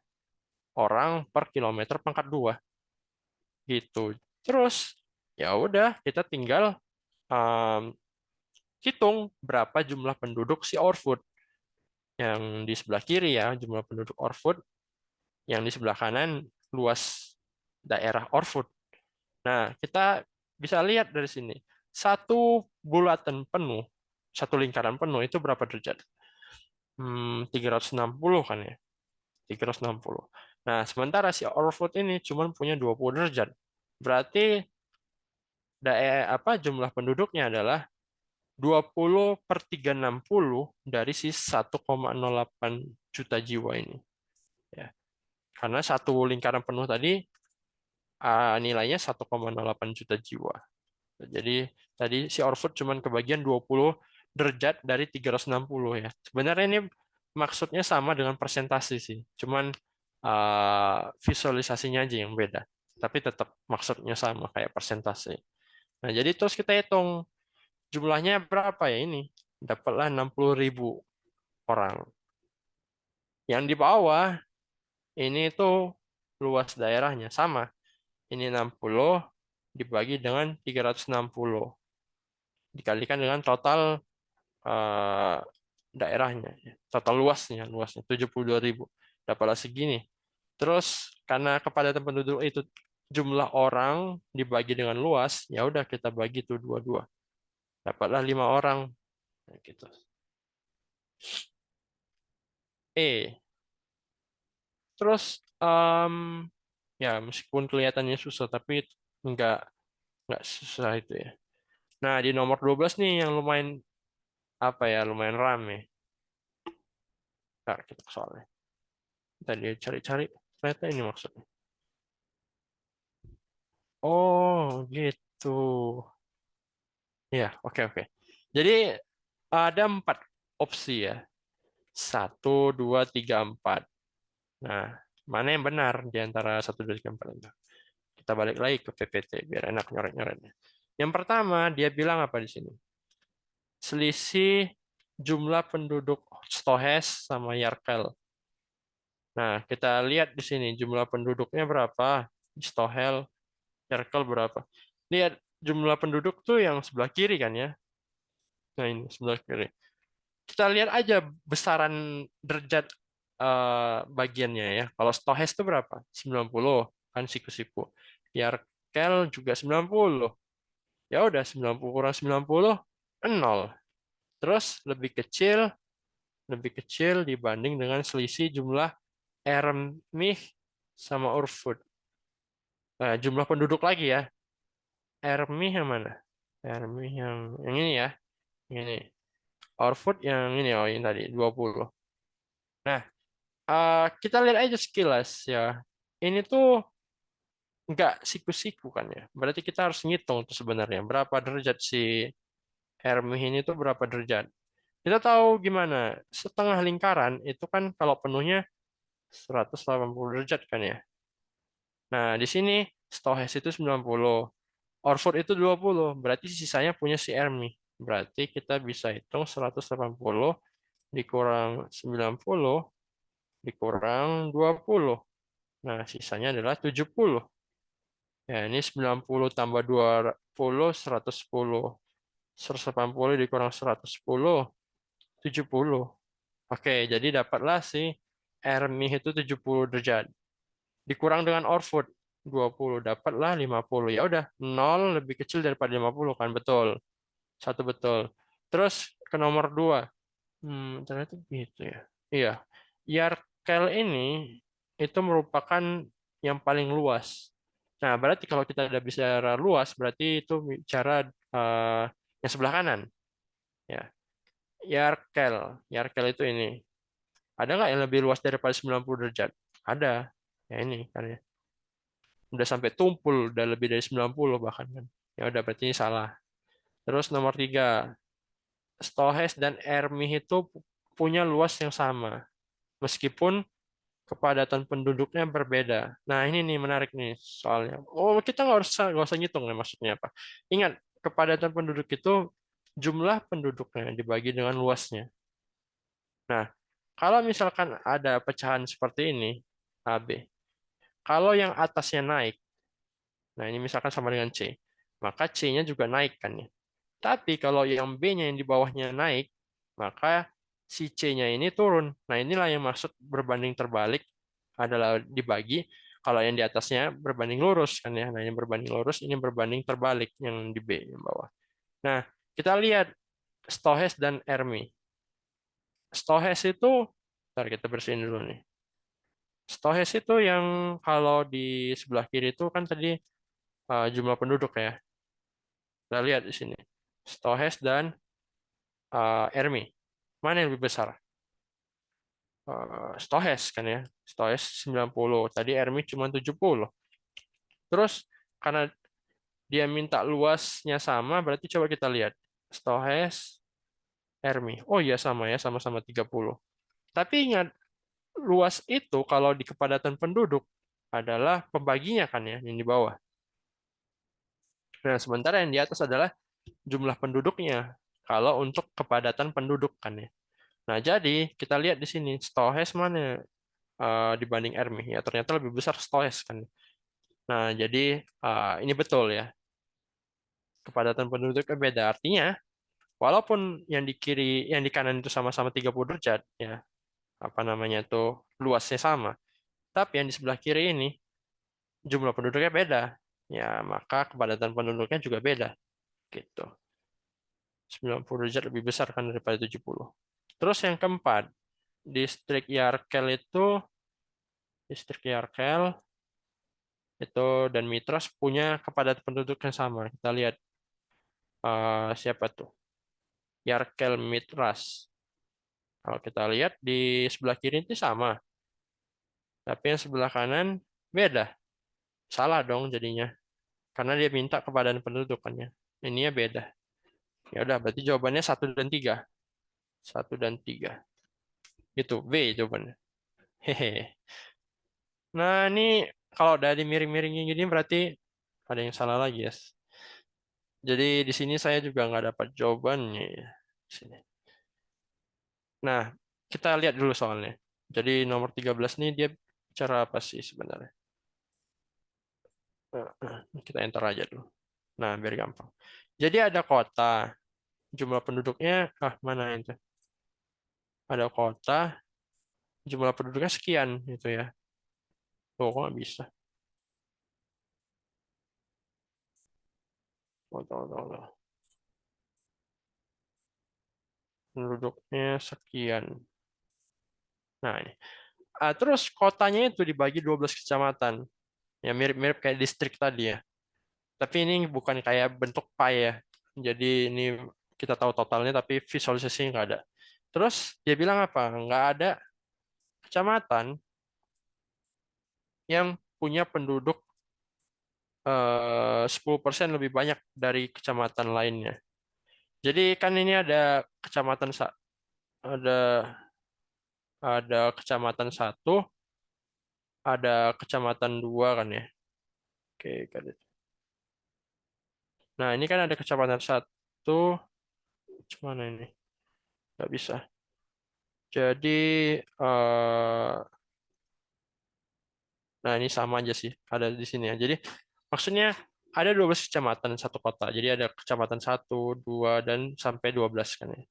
Orang per kilometer pangkat 2 gitu. Terus ya udah kita tinggal um, hitung berapa jumlah penduduk si Orford. Yang di sebelah kiri ya jumlah penduduk Orford, yang di sebelah kanan luas daerah Orford. Nah, kita bisa lihat dari sini. Satu bulatan penuh, satu lingkaran penuh itu berapa derajat? 360 kan ya? 360. Nah, sementara si Orford ini cuma punya 20 derajat. Berarti jumlah penduduknya adalah 20/360 dari si 1,08 juta jiwa ini. Ya. Karena satu lingkaran penuh tadi nilainya 1,08 juta jiwa. Jadi tadi si Orford cuman kebagian 20 derajat dari 360 ya. Sebenarnya ini maksudnya sama dengan persentase sih. Cuman visualisasinya aja yang beda. Tapi tetap maksudnya sama kayak persentase. Nah, jadi terus kita hitung jumlahnya berapa ya ini? Dapatlah 60.000 orang. Yang di bawah ini tuh luas daerahnya sama. Ini 60 dibagi dengan 360 dikalikan dengan total eh, daerahnya, ya. Total luasnya 72.000. Dapatlah segini. Terus karena kepadatan penduduk itu jumlah orang dibagi dengan luas, ya udah kita bagi tuh dua-dua. Dapatlah 5 orang. Nah, gitu. Terus ya meskipun kelihatannya susah, tapi nggak nggak susah itu ya. Nah di nomor 12 nih yang lumayan apa ya lumayan rame. Ntar kita ke soalnya. Tadi cari-cari ternyata ini maksudnya. Oh, gitu. Ya, oke, oke. Jadi ada 4 opsi ya. 1, 2, 3, 4. Nah, mana yang benar di antara 1, 2, 3, 4 itu? Kita balik lagi ke PPT biar enak nyoret-nyoretnya. Yang pertama, dia bilang apa di sini? Selisih jumlah penduduk Stohes sama Yarkel. Nah, kita lihat di sini jumlah penduduknya berapa? Stohel, Yarkel berapa? Lihat jumlah penduduk tuh yang sebelah kiri kan ya. Nah, ini sebelah kiri. Kita lihat aja besaran derajat bagiannya ya. Kalau Stohes itu berapa? 90 kan siku-siku. Yarkel juga 90. Ya udah 90 kurang 90 nol. Terus lebih kecil dibanding dengan selisih jumlah Ermih sama Urfut. Nah, jumlah penduduk lagi ya. Ermih yang mana? Ermih yang ini ya. Yang ini. Orfut yang ini oh yang tadi 20. Nah, kita lihat aja sekilas ya. Ini tuh nggak siku-siku kan ya. Berarti kita harus ngitung tuh sebenarnya berapa derajat si Hermih ini tuh berapa derajat. Kita tahu gimana. Setengah lingkaran itu kan kalau penuhnya 180 derajat kan ya. Nah, di sini Stohes itu 90. Orford itu 20. Berarti sisanya punya si Hermih. Berarti kita bisa hitung 180 dikurang 90 dikurang 20. Nah, sisanya adalah 70. Ya, ini 90 tambah 20, 110. 180 dikurang 110, 70. Oke, jadi dapatlah si Ermi itu 70 derajat. Dikurang dengan Orford 20, dapatlah 50. Ya udah, 0 lebih kecil daripada 50 kan, betul. Satu betul. Terus ke nomor 2. Ternyata gitu ya. Iya. Yarkel ini itu merupakan yang paling luas. Nah, berarti kalau kita udah bicara luas, berarti itu bicara eh, yang sebelah kanan. Ya, Yarkel. Yarkel itu ini. Ada nggak yang lebih luas daripada 90 derajat? Ada. Ya ini kan ya. Udah sampai tumpul, udah lebih dari 90 bahkan kan. Ya udah berarti ini salah. Terus nomor 3. Stohes dan Hermih itu punya luas yang sama. Meskipun kepadatan penduduknya berbeda. Nah, ini nih menarik nih soalnya. Oh, kita nggak usah ngitung ya maksudnya apa. Ingat, kepadatan penduduk itu jumlah penduduknya dibagi dengan luasnya. Nah, kalau misalkan ada pecahan seperti ini, AB, kalau yang atasnya naik, nah ini misalkan sama dengan C, maka C-nya juga naik kan ya. Tapi kalau yang B-nya yang di bawahnya naik, maka si C-nya ini turun. Nah, inilah yang maksud berbanding terbalik adalah dibagi. Kalau yang di atasnya berbanding lurus kan ya. Nah, yang berbanding lurus ini berbanding terbalik yang di B yang bawah. Nah, kita lihat Stohes dan Hermi. Stohes itu, ntar kita bersihin dulu nih. Stohes itu yang kalau di sebelah kiri itu kan tadi jumlah penduduk ya. Kita lihat di sini. Stohes dan Ermi. Mana yang lebih besar? Stohes kan ya. Stohes 90. Tadi Ermi cuma 70. Terus karena dia minta luasnya sama, berarti coba kita lihat. Stohes, Ermi. Oh iya sama ya, sama-sama 30. Tapi ingat, luas itu kalau di kepadatan penduduk adalah pembaginya kan ya, yang di bawah. Nah, sementara yang di atas adalah jumlah penduduknya. Kalau untuk kepadatan penduduk kan ya. Nah, jadi kita lihat di sini Stohes mana dibanding Ermi ya, ternyata lebih besar Stohes kan. Nah, jadi ini betul ya. Kepadatan penduduknya beda. Artinya, walaupun yang di kiri, yang di kanan itu sama-sama 30 derajat ya, apa namanya tuh luasnya sama, tapi yang di sebelah kiri ini jumlah penduduknya beda. Ya, maka kepadatan penduduknya juga beda gitu. 90 derajat lebih besar kan daripada 70. Terus yang keempat, distrik Yarkel itu dan Mitras punya kepadatan penduduk yang sama. Kita lihat siapa tuh? Yarkel Mitras. Kalau kita lihat di sebelah kiri itu sama, tapi yang sebelah kanan beda. Salah dong jadinya. Karena dia minta kepadatan penduduk kan ya. Ininya beda. Ya udah, berarti jawabannya satu dan tiga. Satu dan tiga. Itu B jawabannya. Hehe. Nah, ini kalau dari miring-miringnya gini berarti ada yang salah lagi ya. Jadi di sini saya juga nggak dapat jawabannya ya. Sini. Nah, kita lihat dulu soalnya. Jadi nomor 13 ini dia cara apa sih sebenarnya? Kita enter aja dulu. Nah, biar gampang. Jadi ada kota, jumlah penduduknya, mana itu? Ada kota, jumlah penduduknya sekian gitu ya. Tuh, kok nggak bisa? Tuh. Penduduknya sekian. Nah, ini. Terus kotanya itu dibagi 12 kecamatan. Ya mirip-mirip kayak distrik tadi ya. Tapi ini bukan kayak bentuk pie ya. Jadi ini kita tahu totalnya tapi visualisasinya nggak ada. Terus dia bilang apa? Nggak ada kecamatan yang punya penduduk 10% lebih banyak dari kecamatan lainnya. Jadi kan ini ada ada kecamatan satu, ada kecamatan dua kan ya. Oke, got it. Nah, ini kan ada kecamatan satu, mana ini? Nggak bisa. Jadi, nah ini sama aja sih, ada di sini ya. Jadi, maksudnya ada 12 kecamatan satu kota. Jadi ada kecamatan satu, dua, dan sampai 12 kan ya.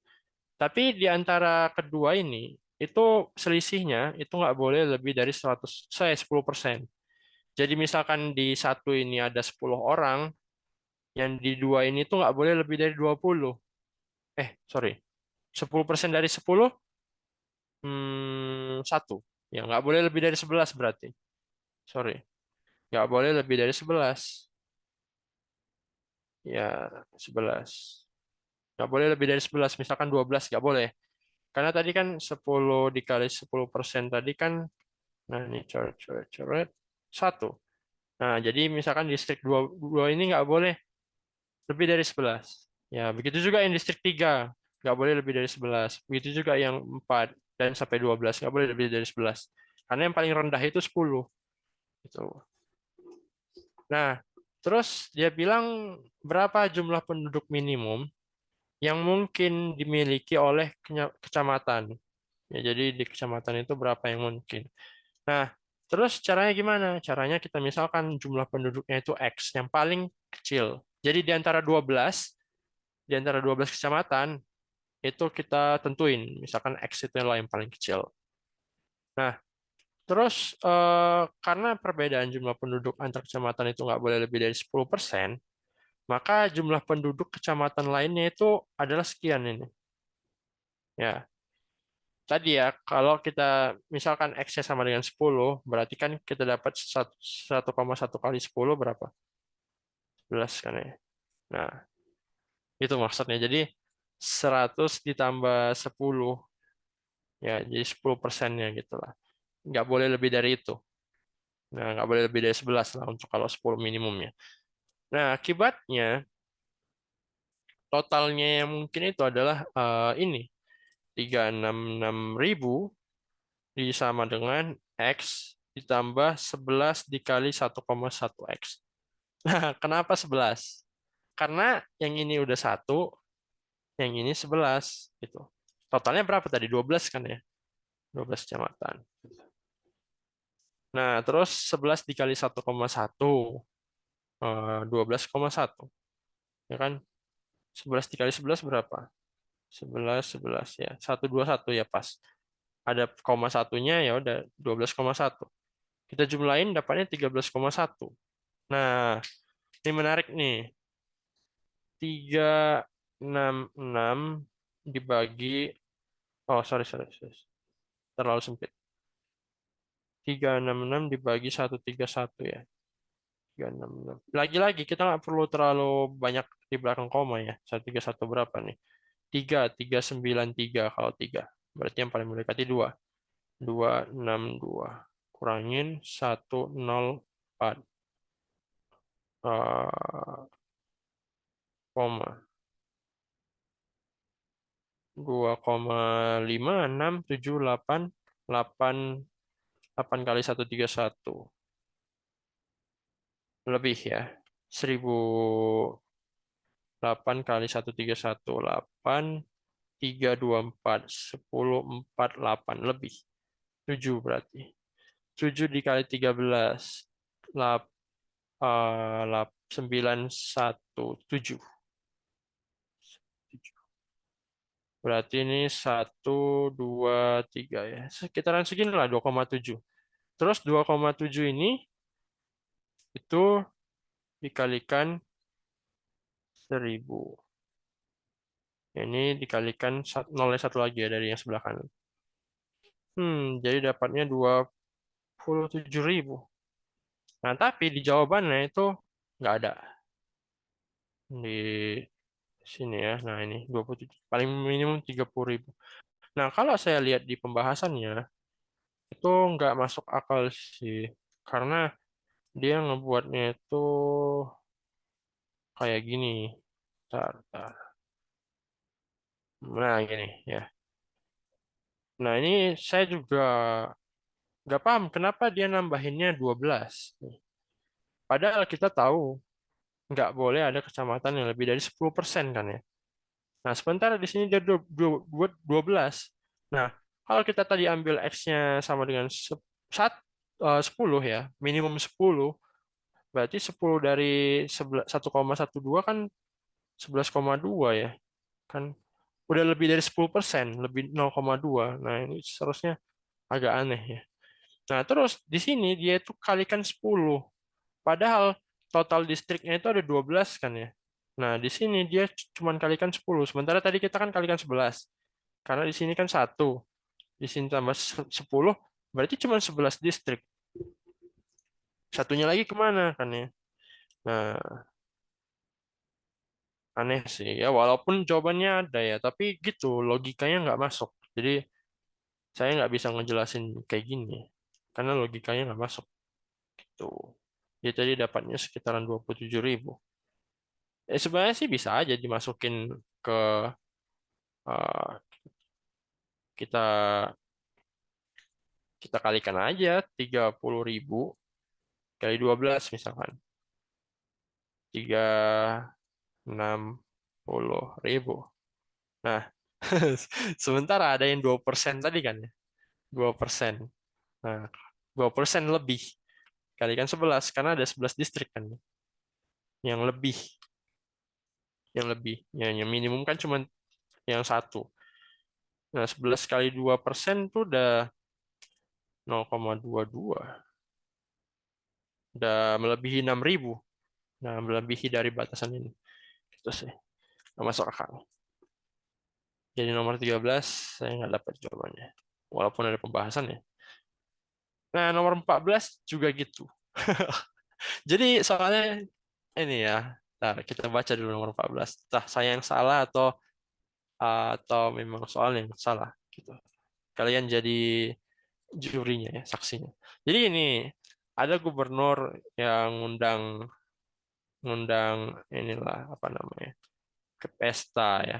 Tapi di antara kedua ini, itu selisihnya itu nggak boleh lebih dari 10%. Jadi misalkan di satu ini ada 10 orang, yang di dua ini tuh nggak boleh lebih dari 20. Sorry. 10% dari 10, satu. Ya, nggak boleh lebih dari 11 berarti. Sorry. Nggak boleh lebih dari 11. Ya, 11. Nggak boleh lebih dari 11. Misalkan 12, nggak boleh. Karena tadi kan 10 dikali 10% tadi kan, nah ini coret, 1. Nah, jadi misalkan distrik dua ini nggak boleh lebih dari 11. Ya, begitu juga yang distrik 3 nggak boleh lebih dari 11. Begitu juga yang 4 dan sampai 12 nggak boleh lebih dari 11. Karena yang paling rendah itu 10. Gitu. Nah, terus dia bilang berapa jumlah penduduk minimum yang mungkin dimiliki oleh kecamatan. Ya, jadi di kecamatan itu berapa yang mungkin. Nah, terus caranya gimana? Caranya kita misalkan jumlah penduduknya itu X, yang paling kecil. Jadi di antara 12 kecamatan, itu kita tentuin. Misalkan X itu adalah yang paling kecil. Nah, terus karena perbedaan jumlah penduduk antar kecamatan itu nggak boleh lebih dari 10%, maka jumlah penduduk kecamatan lainnya itu adalah sekian ini. Ya, tadi ya, kalau kita misalkan X-nya sama dengan 10, berarti kan kita dapat 1,1 kali 10 berapa? 11 kan ya. Nah, itu maksudnya. Jadi 100 ditambah 10, ya jadi 10%-nya gitu lah. Nggak boleh lebih dari itu. Nah, nggak boleh lebih dari 11 lah untuk kalau 10 minimumnya. Nah, akibatnya totalnya yang mungkin itu adalah ini 366.000 sama dengan X ditambah 11 dikali 1,1 X. Nah, kenapa 11? Karena yang ini udah 1, yang ini 11 gitu. Totalnya berapa tadi? 12 kan ya? 12 kecamatan. Nah, terus 11 dikali 1,1, 12,1. Ya kan? 11 dikali 11 berapa? 11, 11 ya. 121 ya pas. Ada koma satunya ya udah 12,1. Kita jumlahin dapatnya 13,1. Nah, ini menarik nih. 366 dibagi, oh sorry, sorry, sorry. Terlalu sempit. 366 dibagi 131 ya. 366. Lagi-lagi kita nggak perlu terlalu banyak di belakang koma ya. 131 berapa nih? 3,393 kalau 3. Berarti yang paling mendekati 2. 262. Kurangin 104. Koma. 2,5678 8 8 kali 131 lebih ya. 1008 kali 131 8 324 10 4 8 lebih 7 berarti. 7 dikali 13 917. Berarti ini 1, 2, 3 ya. Sekitaran segini lah 2,7. Terus 2,7 ini itu dikalikan 1.000. Ini dikalikan nolnya satu lagi ya dari yang sebelah kanan. Jadi dapatnya 27.000. Nah, tapi di jawabannya itu nggak ada. Di sini ya. Nah, ini 27. Paling minimum 30.000. Nah, kalau saya lihat di pembahasannya, itu nggak masuk akal sih. Karena dia ngebuatnya itu kayak gini. Bentar, bentar. Nah, gini ya. Nah, ini saya juga nggak paham kenapa dia nambahinnya 12. Padahal kita tahu nggak boleh ada kecamatan yang lebih dari 10% kan ya. Nah, sementara di sini dia 12. Nah, kalau kita tadi ambil X-nya sama dengan 10 ya, minimum 10, berarti 10 dari 1,12 kan 11,2 ya. Kan udah lebih dari 10%, lebih 0,2. Nah, ini seharusnya agak aneh ya. Nah, terus di sini dia itu kalikan 10. Padahal total distriknya itu ada 12 kan ya. Nah, di sini dia cuma kalikan 10. Sementara tadi kita kan kalikan 11. Karena di sini kan 1. Di sini tambah 10, berarti cuma 11 distrik. Satunya lagi kemana kan ya. Nah, aneh sih. Ya, walaupun jawabannya ada ya. Tapi gitu, logikanya nggak masuk. Jadi, saya nggak bisa ngejelasin kayak gini. Karena logikanya nggak masuk. Gitu. Dia tadi dapatnya sekitaran 27.000. Sebenarnya sih bisa aja dimasukin ke eh, kita kita kalikan aja 30.000 kali 12 misalkan. 360.000. Nah, sementara ada yang 2% tadi kan ya. 2%. Nah, 2% lebih. Kalikan 11 karena ada 11 distrik kan yang lebih, yang lebih. Yang minimum kan cuma yang satu. Nah, 11 kali 2% tuh udah 0,22. Udah melebihi 6.000. Nah, melebihi dari batasan ini. Itu sih. Nggak masuk akal. Jadi nomor 13 saya nggak dapat jawabannya. Walaupun ada pembahasan ya. Nah, nomor 14 juga gitu. Jadi soalnya ini ya. Ntar kita baca dulu nomor 14. Entah saya yang salah atau atau memang soal yang salah gitu. Kalian jadi jurinya ya, saksinya. Jadi ini ada gubernur yang ngundang inilah apa namanya ke pesta ya.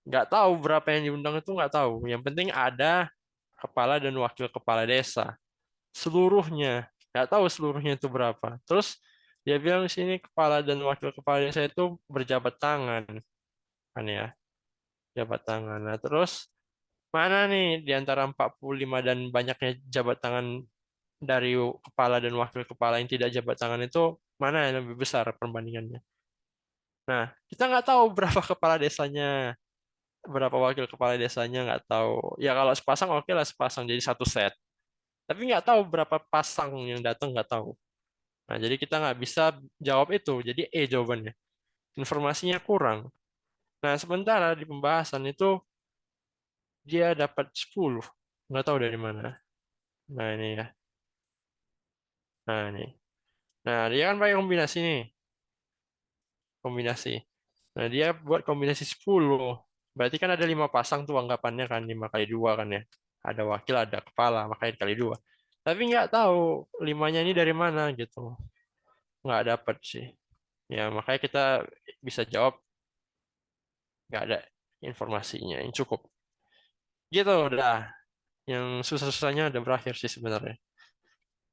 Nggak tahu berapa yang diundang itu nggak tahu. Yang penting ada kepala dan wakil kepala desa seluruhnya. Nggak tahu seluruhnya itu berapa. Terus dia bilang di sini kepala dan wakil kepala desa itu berjabat tangan kan ya, jabat tangan. Nah, terus mana nih di antara 45 dan banyaknya jabat tangan dari kepala dan wakil kepala yang tidak jabat tangan itu mana yang lebih besar perbandingannya? Nah, kita nggak tahu berapa kepala desanya, berapa wakil kepala desanya nggak tahu. Ya kalau sepasang oke lah sepasang jadi satu set. Tapi nggak tahu berapa pasang yang datang nggak tahu. Nah, jadi kita nggak bisa jawab itu. Jadi jawabannya. Informasinya kurang. Nah, sementara di pembahasan itu dia dapat 10. Nggak tahu dari mana. Nah, ini ya. Nah, ini. Nah, dia kan pakai kombinasi nih. Kombinasi. Nah, dia buat kombinasi 10. Berarti kan ada 5 pasang tuh anggapannya kan. 5 kali 2 kan ya. Ada wakil, ada kepala. Makanya kali 2. Tapi nggak tahu limanya ini dari mana gitu. Nggak dapat sih. Ya, makanya kita bisa jawab nggak ada informasinya yang cukup. Gitu udah. Yang susah-susahnya udah berakhir sih sebenarnya.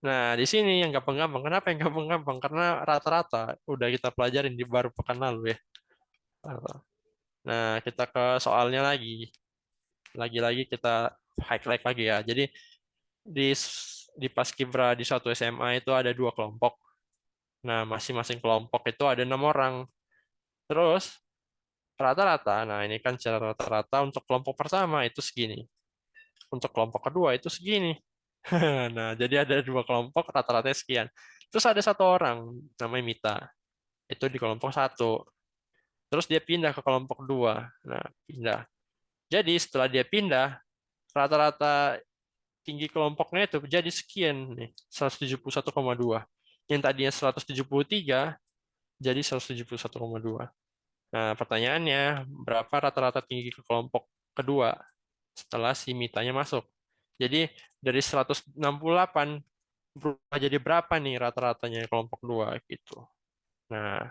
Nah, di sini yang gampang-gampang. Kenapa yang gampang-gampang? Karena rata-rata udah kita pelajarin di baru pekan lalu ya. Nah, kita ke soalnya lagi. Lagi-lagi kita highlight lagi ya. Jadi di di Paskibra di suatu SMA itu ada 2 kelompok. Nah, masing-masing kelompok itu ada 6 orang. Terus rata-rata, nah ini kan secara rata-rata untuk kelompok pertama itu segini. Untuk kelompok kedua itu segini. Nah, jadi ada 2 kelompok rata-rata sekian. Terus ada 1 orang namanya Mita. Itu di kelompok 1. Terus dia pindah ke kelompok 2. Nah, pindah. Jadi setelah dia pindah, rata-rata tinggi kelompoknya itu jadi sekian nih, 171,2. Yang tadinya 173 jadi 171,2. Nah, pertanyaannya, berapa rata-rata tinggi ke kelompok kedua setelah si Mitanya masuk? Jadi dari 168 berubah jadi berapa nih rata-ratanya kelompok 2 gitu. Nah,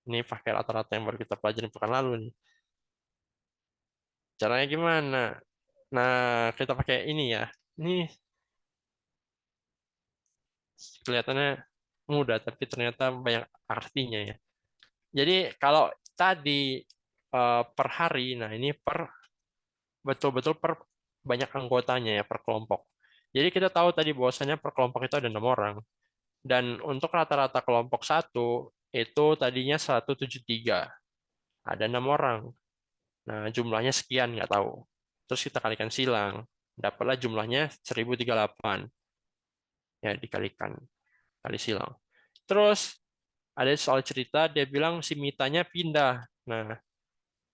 ini pakai rata-rata yang baru kita pelajari pekan lalu nih. Caranya gimana? Nah, kita pakai ini ya. Ini kelihatannya mudah, tapi ternyata banyak artinya ya. Jadi kalau tadi per hari, nah ini per betul-betul per banyak anggotanya ya per kelompok. Jadi kita tahu tadi bahwasanya per kelompok itu ada 6 orang. Dan untuk rata-rata kelompok satu itu tadinya 173. Ada 6 orang. Nah, jumlahnya sekian, nggak tahu. Terus kita kalikan silang. Dapatlah jumlahnya 1038. Ya, dikalikan. Kali silang. Terus, ada soal cerita, dia bilang si Mitanya pindah. Nah,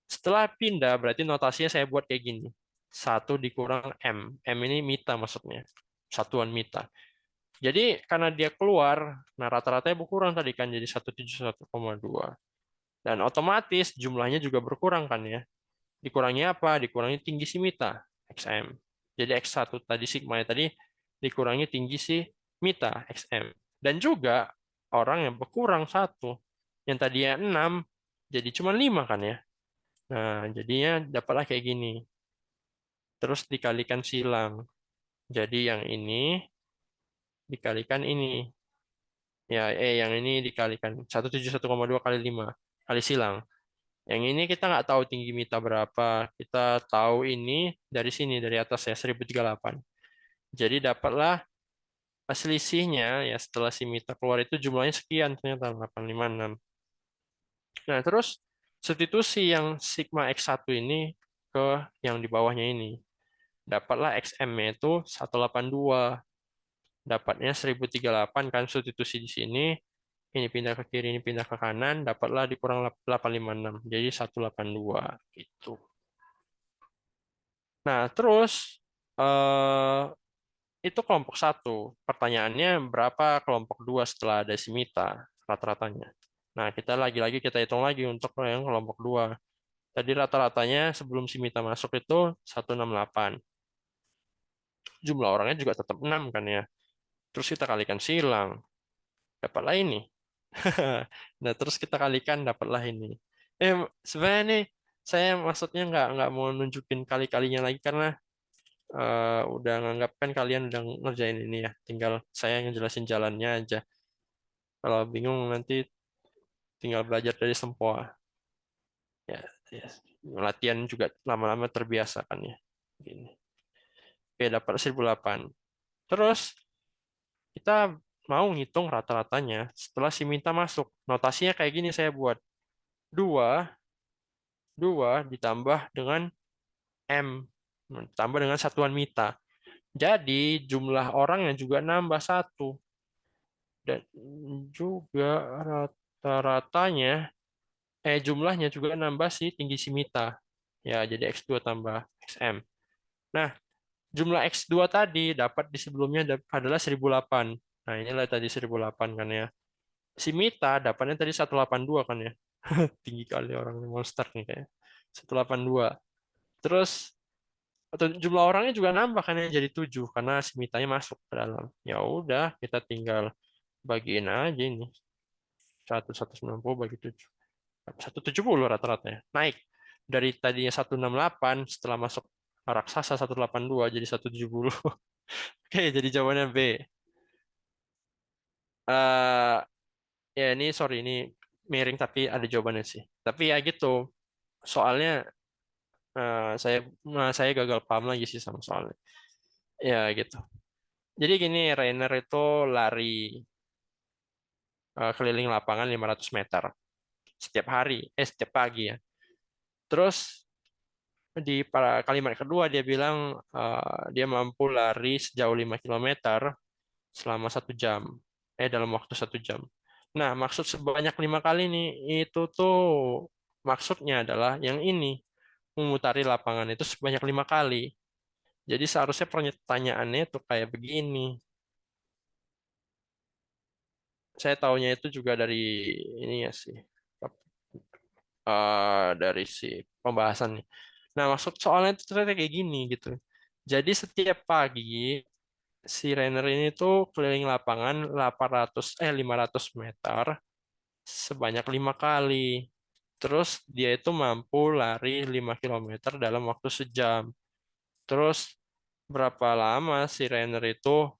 setelah pindah, berarti notasinya saya buat kayak gini. 1 dikurang M. M ini Mita maksudnya. Satuan Mita. Jadi, karena dia keluar, nah rata-ratanya berkurang tadi kan, jadi 171,2. Dan otomatis jumlahnya juga berkurang kan ya. Dikurangi apa? Dikurangi tinggi si Mita, XM. Jadi X1 tadi sigma tadi dikurangi tinggi si Mita, XM. Dan juga orang yang berkurang 1. Yang tadinya 6 jadi cuma 5 kan ya. Nah, jadinya dapatlah kayak gini. Terus dikalikan silang. Jadi yang ini dikalikan ini. Ya, yang ini dikalikan 171,2 kali 5 kali silang. Yang ini kita nggak tahu tinggi Mita berapa. Kita tahu ini dari sini, dari atas ya, 1038. Jadi dapatlah selisihnya ya setelah si Mita keluar itu jumlahnya sekian ternyata 856. Nah, terus substitusi yang sigma X1 ini ke yang di bawahnya ini. Dapatlah XM-nya itu 182. Dapatnya 1038 kan substitusi di sini. Ini pindah ke kiri, ini pindah ke kanan. Dapatlah dikurang 856. Jadi 182 gitu. Nah, terus eh, itu kelompok 1. Pertanyaannya berapa kelompok 2 setelah ada simita rata-ratanya. Nah, kita lagi-lagi kita hitung lagi untuk yang kelompok 2. Tadi rata-ratanya sebelum si Mita masuk itu 168. Jumlah orangnya juga tetap 6 kan ya. Terus kita kalikan silang, dapatlah ini. Nah, terus kita kalikan dapatlah ini. Sebenarnya nih saya maksudnya nggak mau nunjukin kali-kalinya lagi karena udah nganggap kan kalian udah ngerjain ini ya. Tinggal saya ngejelasin jalannya aja. Kalau bingung nanti tinggal belajar dari sempoa. Ya, ya. Latihan juga lama-lama terbiasa kan ya. Gini. Oke, dapat 1008. Terus kita mau ngitung rata-ratanya setelah si Minta masuk. Notasinya kayak gini saya buat. 2 2 ditambah dengan M. Ditambah dengan satuan Mita. Jadi jumlah orangnya juga nambah 1. Dan juga rata-ratanya, jumlahnya juga nambah si tinggi si Mita. Ya, jadi X2 tambah XM. Nah, jumlah X2 tadi dapat di sebelumnya adalah 1008. Nah, inilah tadi 1008 kan ya. Si Mita dapatnya tadi 182 kan ya. Tinggi kali orang monster nih kayak. 182. Terus atau jumlah orangnya juga nambah kan ya jadi 7 karena si Mitanya masuk ke dalam. Ya udah, kita tinggal bagiin aja ini. 190 bagi 7. 170 rata-rata ya. Naik dari tadinya 168 setelah masuk raksasa 182 jadi 170. Oke, jadi jawabannya B. eh Ya ini sorry ini miring tapi ada jawabannya sih. Tapi ya gitu. Soalnya saya gagal paham lagi sih sama soalnya. Ya gitu. Jadi gini, Rainer itu lari keliling lapangan 500 meter setiap hari, setiap pagi ya. Terus di kalimat kedua dia bilang dia mampu lari sejauh 5 kilometer selama 1 jam. Dalam waktu 1 jam. Nah, maksud sebanyak 5 kali nih itu tuh maksudnya adalah yang ini memutari lapangan itu sebanyak 5 kali. Jadi seharusnya pertanyaannya itu kayak begini. Saya taunya itu juga dari ini ya sih, dari si pembahasan nih. Nah, maksud soalnya itu ternyata kayak gini gitu. Jadi setiap pagi si Rainer ini tuh keliling lapangan 500 meter sebanyak 5 kali. Terus dia itu mampu lari 5 kilometer dalam waktu sejam. Terus berapa lama si Rainer itu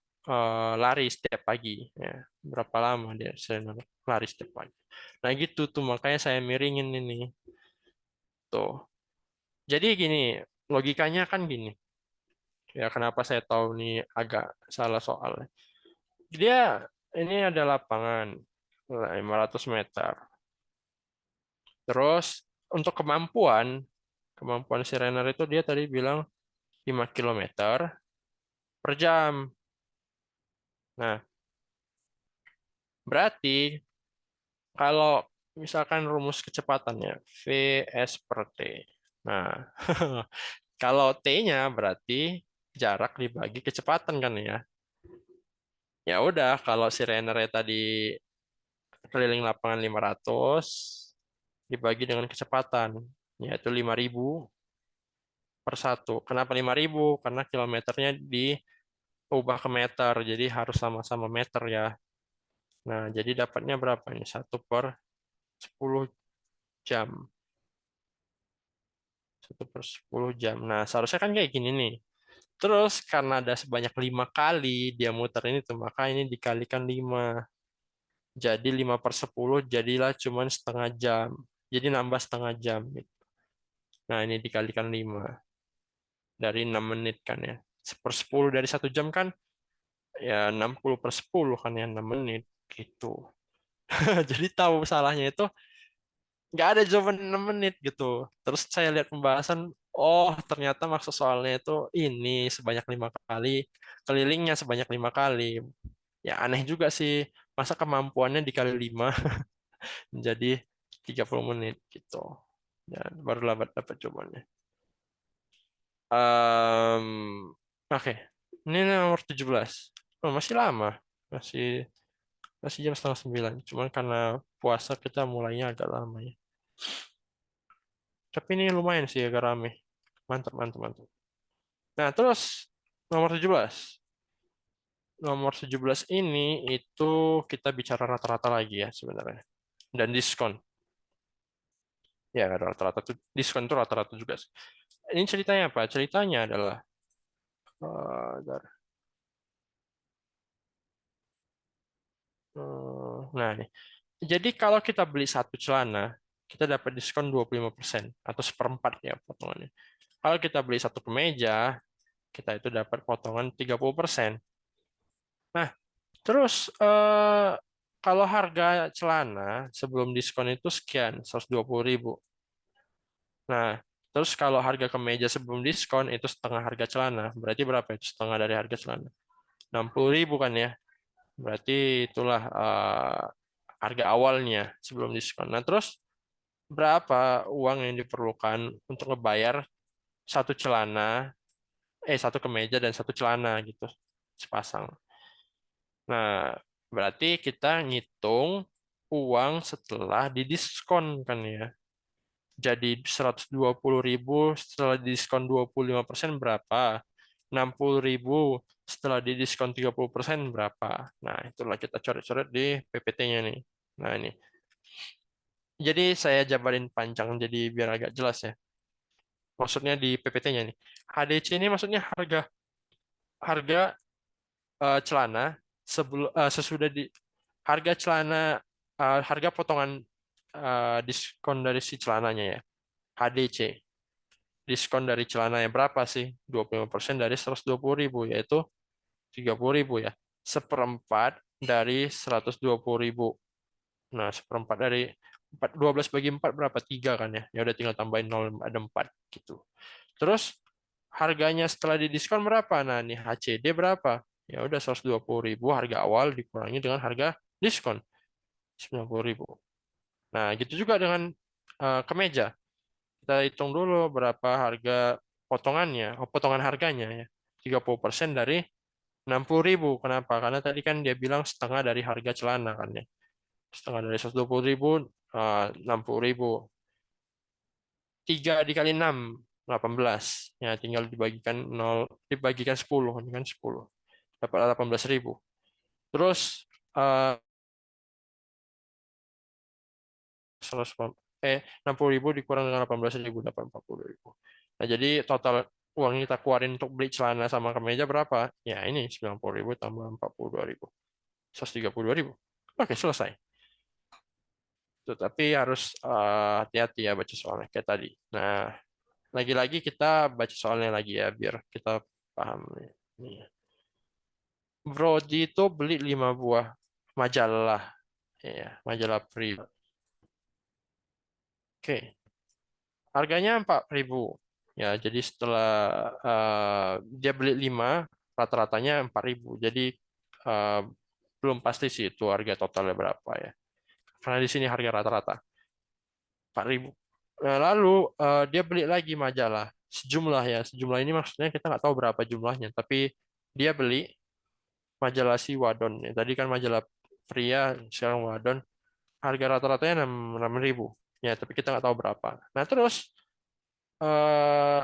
lari setiap pagi? Ya, berapa lama dia si Rainer lari setiap pagi? Nah gitu tuh makanya saya miringin ini tuh. Jadi gini, logikanya kan gini. Ya kenapa saya tahu nih agak salah soalnya. Dia ini ada lapangan 500 meter. Terus untuk kemampuan si Renner itu dia tadi bilang 5 kilometer per jam. Nah, berarti kalau misalkan rumus kecepatannya VS per T. Nah, kalau T-nya berarti jarak dibagi kecepatan kan ya. Ya udah, kalau si Renner tadi keliling lapangan 500 dibagi dengan kecepatan, yaitu 5.000 per 1. Kenapa 5.000? Karena kilometernya diubah ke meter, jadi harus sama-sama meter ya. Nah, jadi dapatnya berapa ini? 1/10 jam. 1/10 jam. Nah, seharusnya kan kayak gini nih. Terus karena ada sebanyak 5 kali dia muter ini tuh, maka ini dikalikan 5. Jadi 5/10 jadilah cuman setengah jam. Jadi nambah setengah jam gitu. Nah, ini dikalikan 5 dari 6 menit kan ya. 1/10 dari 1 jam kan ya 60/10 kan ya 6 menit gitu. Jadi tahu salahnya itu nggak ada jawaban 6 menit gitu. Terus saya lihat pembahasan, oh ternyata maksud soalnya itu ini sebanyak 5 kali, kelilingnya sebanyak 5 kali. Ya aneh juga sih, masa kemampuannya dikali 5 jadi 30 menit gitu. Dan barulah dapat jawabannya. Em, oke, ini nomor 17. Oh, masih lama. Masih masih jam setengah 9. Cuman karena puasa kita mulainya agak lama ya. Tapi ini lumayan sih agak rame. Mantap, mantap, mantap. Nah, terus nomor 17. Nomor 17 ini itu kita bicara rata-rata lagi ya sebenarnya. Dan diskon. Ya, rata-rata tuh diskon itu rata-rata juga sih. Ini ceritanya apa? Ceritanya adalah bentar. Nah, nih. Jadi kalau kita beli satu celana, kita dapat diskon 25% atau seperempat ya potongannya. Kalau kita beli satu kemeja, kita itu dapat potongan 30%. Nah, terus kalau harga celana sebelum diskon itu sekian, 120.000. Nah, terus kalau harga kemeja sebelum diskon itu setengah harga celana. Berarti berapa itu setengah dari harga celana? 60.000 kan ya. Berarti itulah harga awalnya sebelum diskon. Nah, terus berapa uang yang diperlukan untuk ngebayar satu celana, satu kemeja dan satu celana gitu, sepasang. Nah, berarti kita ngitung uang setelah didiskon kan ya. Jadi 120.000 setelah didiskon 25% berapa? 60.000 setelah didiskon 30% berapa? Nah, itulah kita coret-coret di PPT-nya nih. Nah, ini. Jadi saya jabarin panjang jadi biar agak jelas ya. Maksudnya di PPT-nya nih. HDC ini maksudnya harga harga celana sesudah di harga celana harga potongan diskon dari si celananya ya. HDC. Diskon dari celananya berapa sih? 25% dari 120.000 yaitu 30.000 ya. Seperempat dari 120.000. Nah, seperempat dari 12 bagi 4 berapa? 3 kan ya. Ya udah tinggal tambahin 0 ada 4 gitu. Terus harganya setelah didiskon berapa? Nah, nih HCD berapa? Ya udah 120.000 harga awal dikurangi dengan harga diskon 90.000. Nah, gitu juga dengan kemeja. Kita hitung dulu berapa harga potongannya, potongan harganya ya. 30% dari 60.000. Kenapa? Karena tadi kan dia bilang setengah dari harga celana kan ya. Setengah dari 120.000, 60.000. 3 dikali 6, 18. Ya, tinggal dibagikan 0, dibagikan 10. Ini kan 10. Dapat 18.000. Terus, eh 100, 60.000 dikurang dengan 18.000, dapat 40.000. Nah, jadi total uang yang kita keluarin untuk beli celana sama kemeja berapa? Ya, ini 90.000 tambah 42.000. 132.000. Oke, selesai. Tetapi harus hati-hati ya baca soalnya kayak tadi. Nah, lagi-lagi kita baca soalnya lagi ya biar kita paham nih. Nih. Brody itu beli 5 buah majalah, ya, majalah Pri. Oke, harganya 4.000. Ya, jadi setelah dia beli 5, rata-ratanya 4.000. Jadi eh, belum pasti sih itu harga totalnya berapa ya. Karena di sini harga rata-rata 4.000. Nah, lalu dia beli lagi majalah sejumlah ya. Sejumlah ini maksudnya kita nggak tahu berapa jumlahnya, tapi dia beli majalah si Wadon. Ya, tadi kan majalah pria, sekarang Wadon. Harga rata-ratanya 6.000. Ya, tapi kita nggak tahu berapa. Nah, terus eh,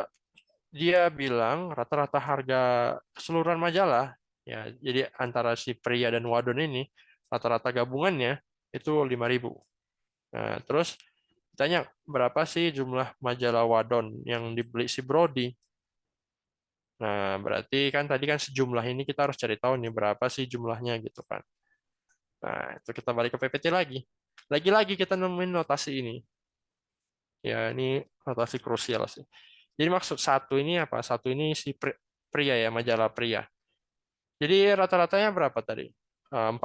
dia bilang rata-rata harga keseluruhan majalah, ya, jadi antara si pria dan Wadon ini, rata-rata gabungannya itu 5.000. Nah, terus ditanya berapa sih jumlah majalah Wadon yang dibeli si Brody. Nah, berarti kan tadi kan sejumlah ini kita harus cari tahu nih berapa sih jumlahnya gitu kan. Nah, itu kita balik ke PPT lagi. Lagi-lagi kita nemuin notasi ini. Ya, ini notasi krusial sih. Jadi maksud satu ini apa? Satu ini si pria ya, majalah pria. Jadi rata-ratanya berapa tadi? 4.000.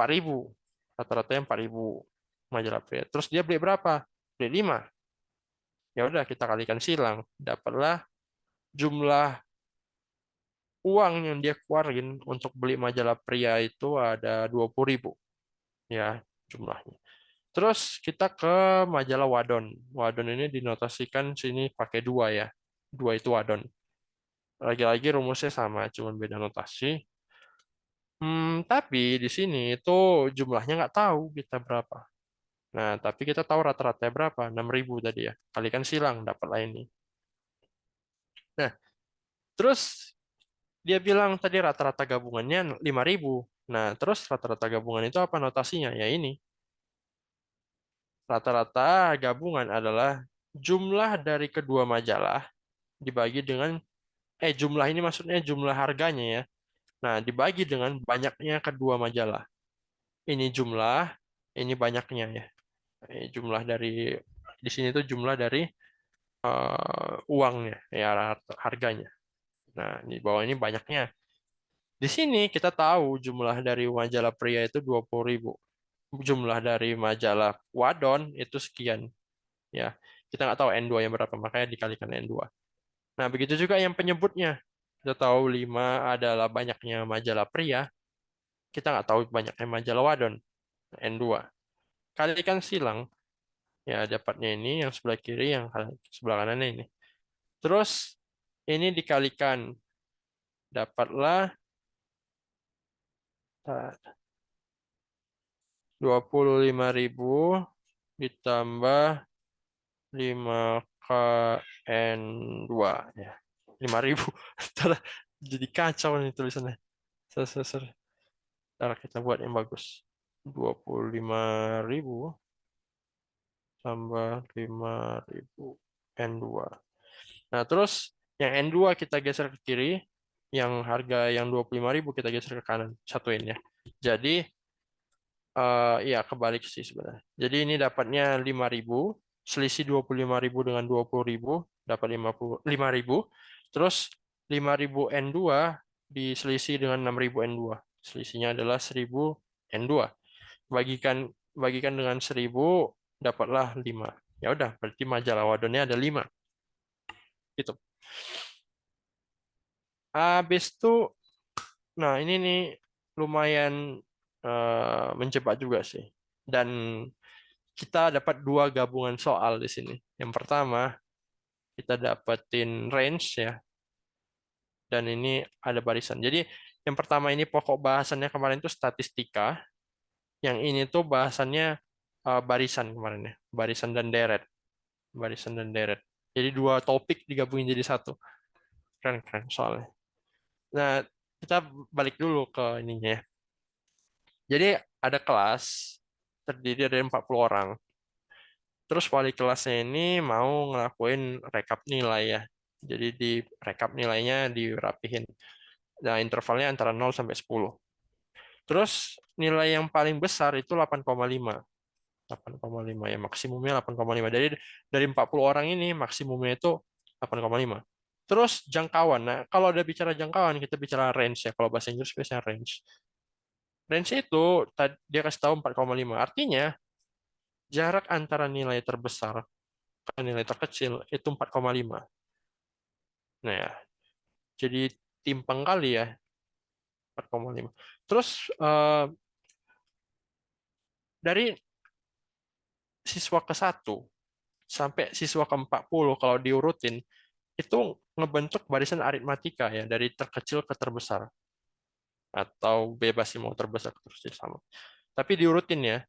Rata-ratanya 4.000 majalah pria. Terus dia beli berapa? Beli 5. Ya udah kita kalikan silang. Dapatlah jumlah uang yang dia keluarin untuk beli majalah pria itu ada 20.000 ya jumlahnya. Terus kita ke majalah Wadon. Wadon ini dinotasikan sini pakai 2 ya. 2 itu Wadon. Lagi-lagi rumusnya sama, cuma beda notasi. Tapi di sini itu jumlahnya nggak tahu kita berapa. Nah, tapi kita tahu rata-ratanya berapa? 6.000 tadi ya. Kalikan silang, dapatlah ini. Nah, terus dia bilang tadi rata-rata gabungannya 5.000. Nah, terus rata-rata gabungan itu apa notasinya? Ya ini. Rata-rata gabungan adalah jumlah dari kedua majalah dibagi dengan, jumlah ini maksudnya jumlah harganya ya. Nah, dibagi dengan banyaknya kedua majalah. Ini jumlah, ini banyaknya ya. Jumlah dari di sini tuh jumlah dari uangnya ya, harganya. Nah, di bawah ini banyaknya. Di sini kita tahu jumlah dari majalah pria itu 20.000. Jumlah dari majalah wadon itu sekian ya. Kita nggak tahu N2 yang berapa, makanya dikalikan N2. Nah, begitu juga yang penyebutnya. Kita tahu 5 adalah banyaknya majalah pria, kita nggak tahu banyaknya majalah wadon, N2. Kalikan silang, ya dapatnya ini, yang sebelah kiri, yang sebelah kanannya ini. Terus, ini dikalikan, dapatlah 25.000 ditambah 5 KN2 ya. 5.000. Ntar jadi kacau nih tulisannya. Ser, ser, ser. Ntar kita buat yang bagus. 25.000 tambah 5.000 N2. Nah, terus yang N2 kita geser ke kiri, yang harga yang 25.000 kita geser ke kanan. Satuin ya. Jadi, ya kebalik sih sebenarnya. Jadi ini dapatnya 5.000, selisih 25.000 dengan 20.000, dapat 5.000. Terus 5.000 N2 diselisih dengan 6.000 N2. Selisihnya adalah 1.000 N2. Bagikan bagikan dengan 1.000, dapatlah 5. Ya udah, berarti majalah wadonnya ada 5. Gitu. Habis itu, nah ini nih lumayan menjebak juga sih. Dan kita dapat dua gabungan soal di sini. Yang pertama, kita dapetin range ya, dan ini ada barisan. Jadi yang pertama ini pokok bahasannya kemarin itu statistika, yang ini tuh bahasannya barisan kemarin ya, barisan dan deret. Jadi dua topik digabungin jadi satu. Keren keren soalnya. Nah, kita balik dulu ke ininya ya. Jadi ada kelas terdiri dari 40 orang. Terus wali kelasnya ini mau ngelakuin rekap nilai ya. Jadi di rekap nilainya dirapihin. Nah, intervalnya antara 0 sampai 10. Terus nilai yang paling besar itu 8,5. 8,5 ya, maksimumnya 8,5. Dari 40 orang ini maksimumnya itu 8,5. Terus jangkauan. Nah, kalau ada bicara jangkauan, kita bicara range ya. Kalau bahasa Inggris biasanya range. Range itu dia kasih tahu 4,5. Artinya jarak antara nilai terbesar ke nilai terkecil itu 4,5. Nah ya, jadi timpang kali ya 4,5. Terus dari siswa ke 1 sampai siswa ke 40 kalau diurutin itu ngebentuk barisan aritmatika ya dari terkecil ke terbesar, atau bebas sih mau terbesar ke terus sama. Tapi diurutin ya.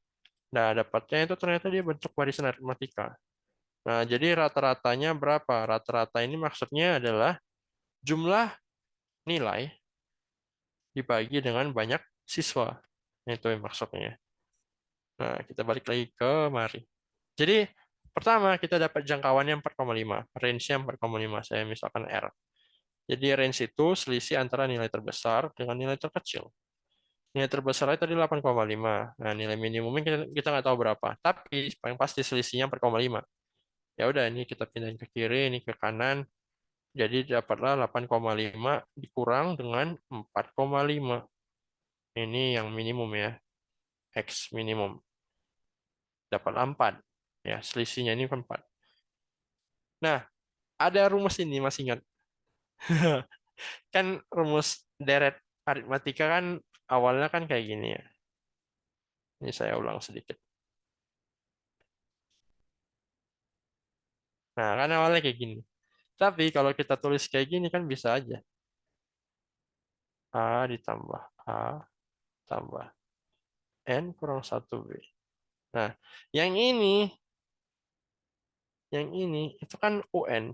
Nah, dapatnya itu ternyata dia bentuk barisan aritmatika. Nah, jadi rata-ratanya berapa? Rata-rata ini maksudnya adalah jumlah nilai dibagi dengan banyak siswa. Itu yang maksudnya. Nah, kita balik lagi ke mari. Jadi, pertama kita dapat jangkauannya 4,5. Range-nya 4,5. Saya misalkan R. Jadi, range itu selisih antara nilai terbesar dengan nilai terkecil. Nilai terbesarnya tadi 8,5. Nah, nilai minimumnya kita nggak tahu berapa. Tapi, paling pasti selisihnya 4,5. Ya udah, ini kita pindahin ke kiri, ini ke kanan. Jadi, dapatlah 8,5 dikurang dengan 4,5. Ini yang minimum ya. X minimum. Dapat 4. Ya, selisihnya ini 4. Nah, ada rumus ini, masih ingat? Kan rumus deret aritmatika kan awalnya kan kayak gini ya. Ini saya ulang sedikit. Nah, kan awalnya kayak gini. Tapi kalau kita tulis kayak gini kan bisa aja. A ditambah A tambah N kurang 1B. Nah, yang ini, yang ini itu kan UN.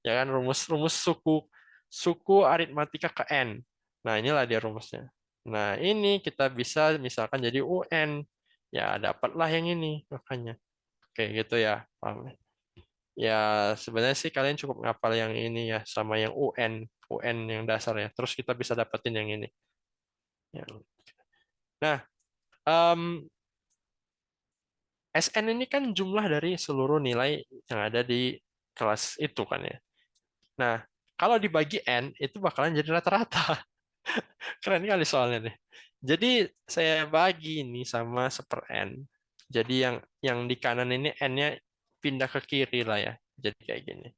Ya kan rumus-rumus suku suku aritmatika ke N. Nah, inilah dia rumusnya. Nah, ini kita bisa misalkan jadi UN. Ya, dapatlah yang ini makanya. Oke, gitu ya. Paham ya? Ya, sebenarnya sih kalian cukup ngapal yang ini ya sama yang UN yang dasar ya. Terus kita bisa dapetin yang ini. Ya. Nah, em, SN ini kan jumlah dari seluruh nilai yang ada di kelas itu kan ya. Nah, kalau dibagi N itu bakalan jadi rata-rata. Keren kali soalnya nih. Jadi saya bagi ini sama seper N. Jadi yang di kanan ini N-nya pindah ke kiri lah ya. Jadi kayak gini.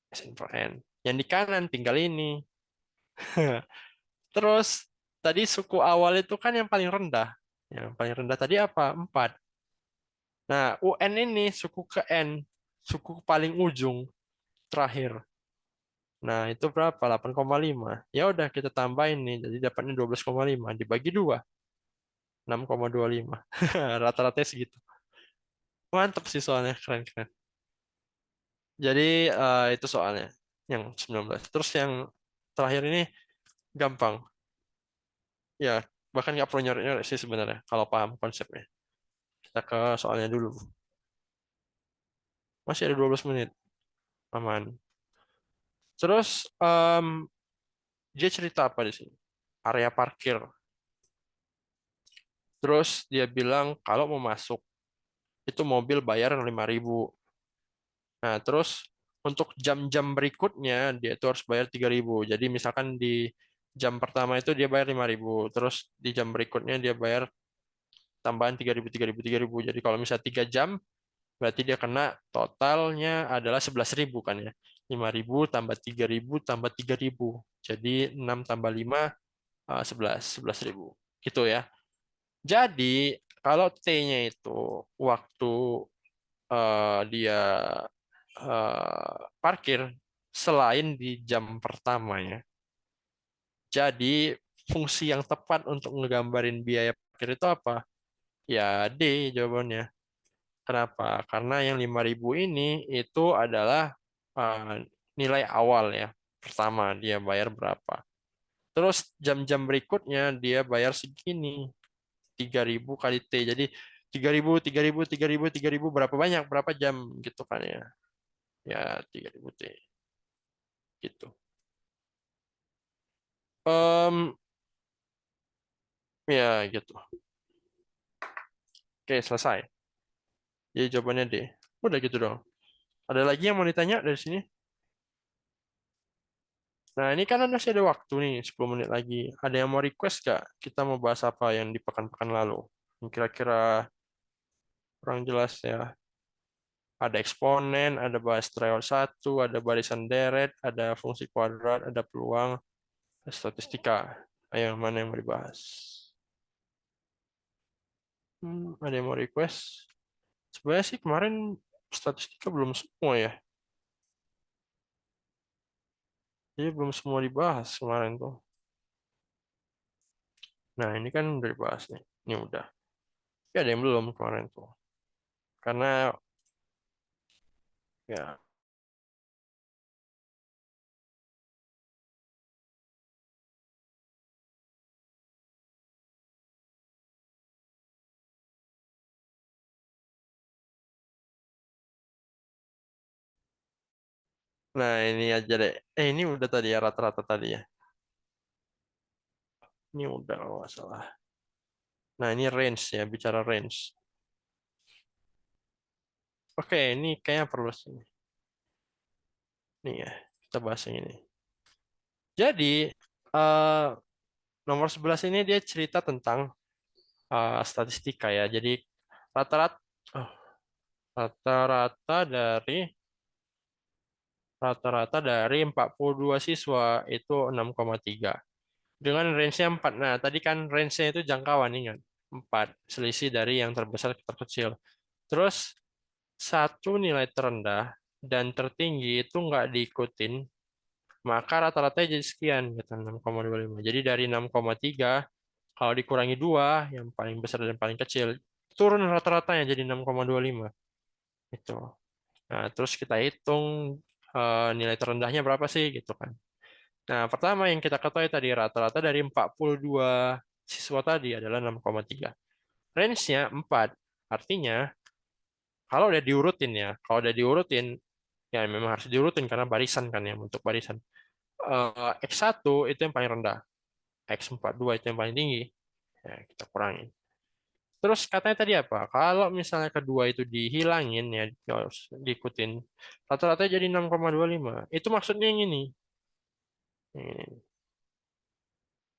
SN per N. Yang di kanan tinggal ini. Terus tadi suku awal itu kan yang paling rendah. Yang paling rendah tadi apa? 4. Nah, UN ini suku ke N. Suku paling ujung terakhir. Nah, itu berapa? 8,5. Ya udah kita tambahin nih. Jadi dapatnya 12,5 dibagi 2. 6,25. Rata-ratanya segitu. Mantap sih soalnya, keren-keren. Jadi itu soalnya yang 19. Terus yang terakhir ini gampang. Ya, bahkan nggak perlu nyari-nyari sih sebenarnya kalau paham konsepnya. Kita ke soalnya dulu. Masih ada 12 menit. Aman. Terus dia cerita apa di sini? Area parkir. Terus dia bilang kalau mau masuk itu mobil bayar 5.000. Nah, terus untuk jam-jam berikutnya dia itu harus bayar 3.000. Jadi misalkan di jam pertama itu dia bayar 5.000. Terus di jam berikutnya dia bayar tambahan 3.000, 3.000, 3.000. Jadi kalau misalnya 3 jam berarti dia kena totalnya adalah 11.000 kan ya. 5.000 tambah 3.000 tambah 3.000. Jadi 6 tambah 5 11.000. Gitu ya. Jadi kalau T-nya itu waktu dia parkir selain di jam pertamanya. Jadi fungsi yang tepat untuk ngegambarin biaya parkir itu apa? Ya D jawabannya. Kenapa? Karena yang 5.000 ini itu adalah eh, nilai awal ya. Pertama dia bayar berapa. Terus jam-jam berikutnya dia bayar segini. 3.000 kali T. Jadi 3.000, 3.000, 3.000, 3.000 berapa banyak? Berapa jam gitu kan ya. Ya 3.000 T gitu. Em, ya gitu. Oke, selesai. Jadi jawabannya D. Udah gitu dong. Ada lagi yang mau ditanya dari sini? Nah, ini kan masih ada waktu nih, 10 menit lagi. Ada yang mau request gak? Kita mau bahas apa yang di pekan-pekan lalu? Yang kira-kira kurang jelas ya. Ada eksponen, ada bahas trial satu, ada barisan deret, ada fungsi kuadrat, ada peluang, ada statistika. Ayo, mana yang mau dibahas? Ada yang mau request? Sebenarnya sih kemarin statistika belum semua ya. Jadi belum semua dibahas kemarin tuh. Nah, ini kan udah dibahas nih. Ini udah. Tapi ada yang belum kemarin tuh. Karena ya, nah ini aja deh. Ini udah tadi ya rata-rata tadi ya. Ini udah kalau nggak salah. Nah ini range ya, bicara range. Oke, ini kayaknya perlu sih. Nih ya, kita bahas yang ini. Jadi eh, nomor 11 ini dia cerita tentang statistika ya. Jadi rata-rata oh, rata-rata dari rata-rata dari 42 siswa itu 6,3. Dengan range-nya 4. Nah, tadi kan range-nya itu jangkauan ingat. 4. Selisih dari yang terbesar ke terkecil. Terus satu nilai terendah dan tertinggi itu nggak diikutin, maka rata-ratanya jadi sekian gitu 6,25. Jadi dari 6,3 Kalau dikurangi 2, yang paling besar dan paling kecil, turun rata-ratanya jadi 6,25. Itu. Nah, terus kita hitung nilai terendahnya berapa sih gitu kan. Nah, pertama yang kita ketahui tadi rata-rata dari 42 siswa tadi adalah 6,3. Range-nya 4. Artinya, kalau udah diurutin ya, kalau udah diurutin, ya memang harus diurutin karena barisan kan ya, untuk barisan. X1 itu yang paling rendah, X42 itu yang paling tinggi. Ya, kita kurangin. Terus katanya tadi apa? Kalau misalnya kedua itu dihilangin ya, harus diikutin. Rata-rata jadi 6,25. Itu maksudnya yang ini. Ini.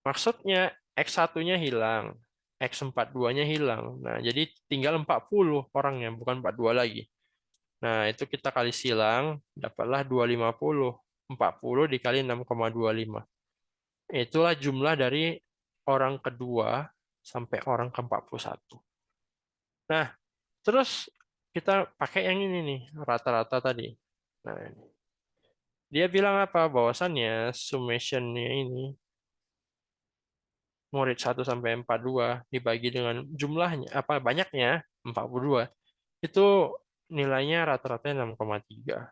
Maksudnya X1-nya hilang, X42-nya hilang. Nah, jadi tinggal 40 orangnya, bukan 42 lagi. Nah, itu kita kali silang, dapatlah 250. 40 dikali 6,25. Itulah jumlah dari orang kedua sampai orang ke-41. Nah, terus kita pakai yang ini nih, rata-rata tadi. Nah, ini. Dia bilang apa? Bahwasannya summation-nya ini murid 1 sampai 42 dibagi dengan jumlahnya apa banyaknya 42 itu nilainya rata-rata 6,3.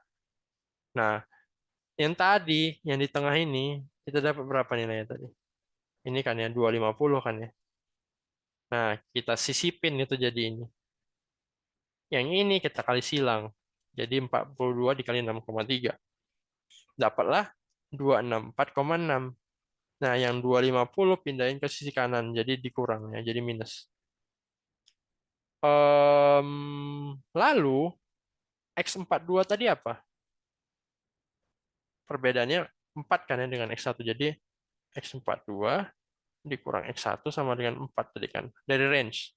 Nah, yang tadi yang di tengah ini kita dapat berapa nilainya tadi? Ini kan ya 250 kan ya. Nah, kita sisipin itu jadi ini. Yang ini kita kali silang. Jadi 42 dikali 6,3. Dapatlah 264,6. Nah, yang 250 pindahin ke sisi kanan. Jadi dikurang ya. Jadi minus. Lalu X42 tadi apa? Perbedaannya 4 kan ya dengan X1. Jadi X42 dikurang X1 sama dengan 4 tadi kan. Dari range.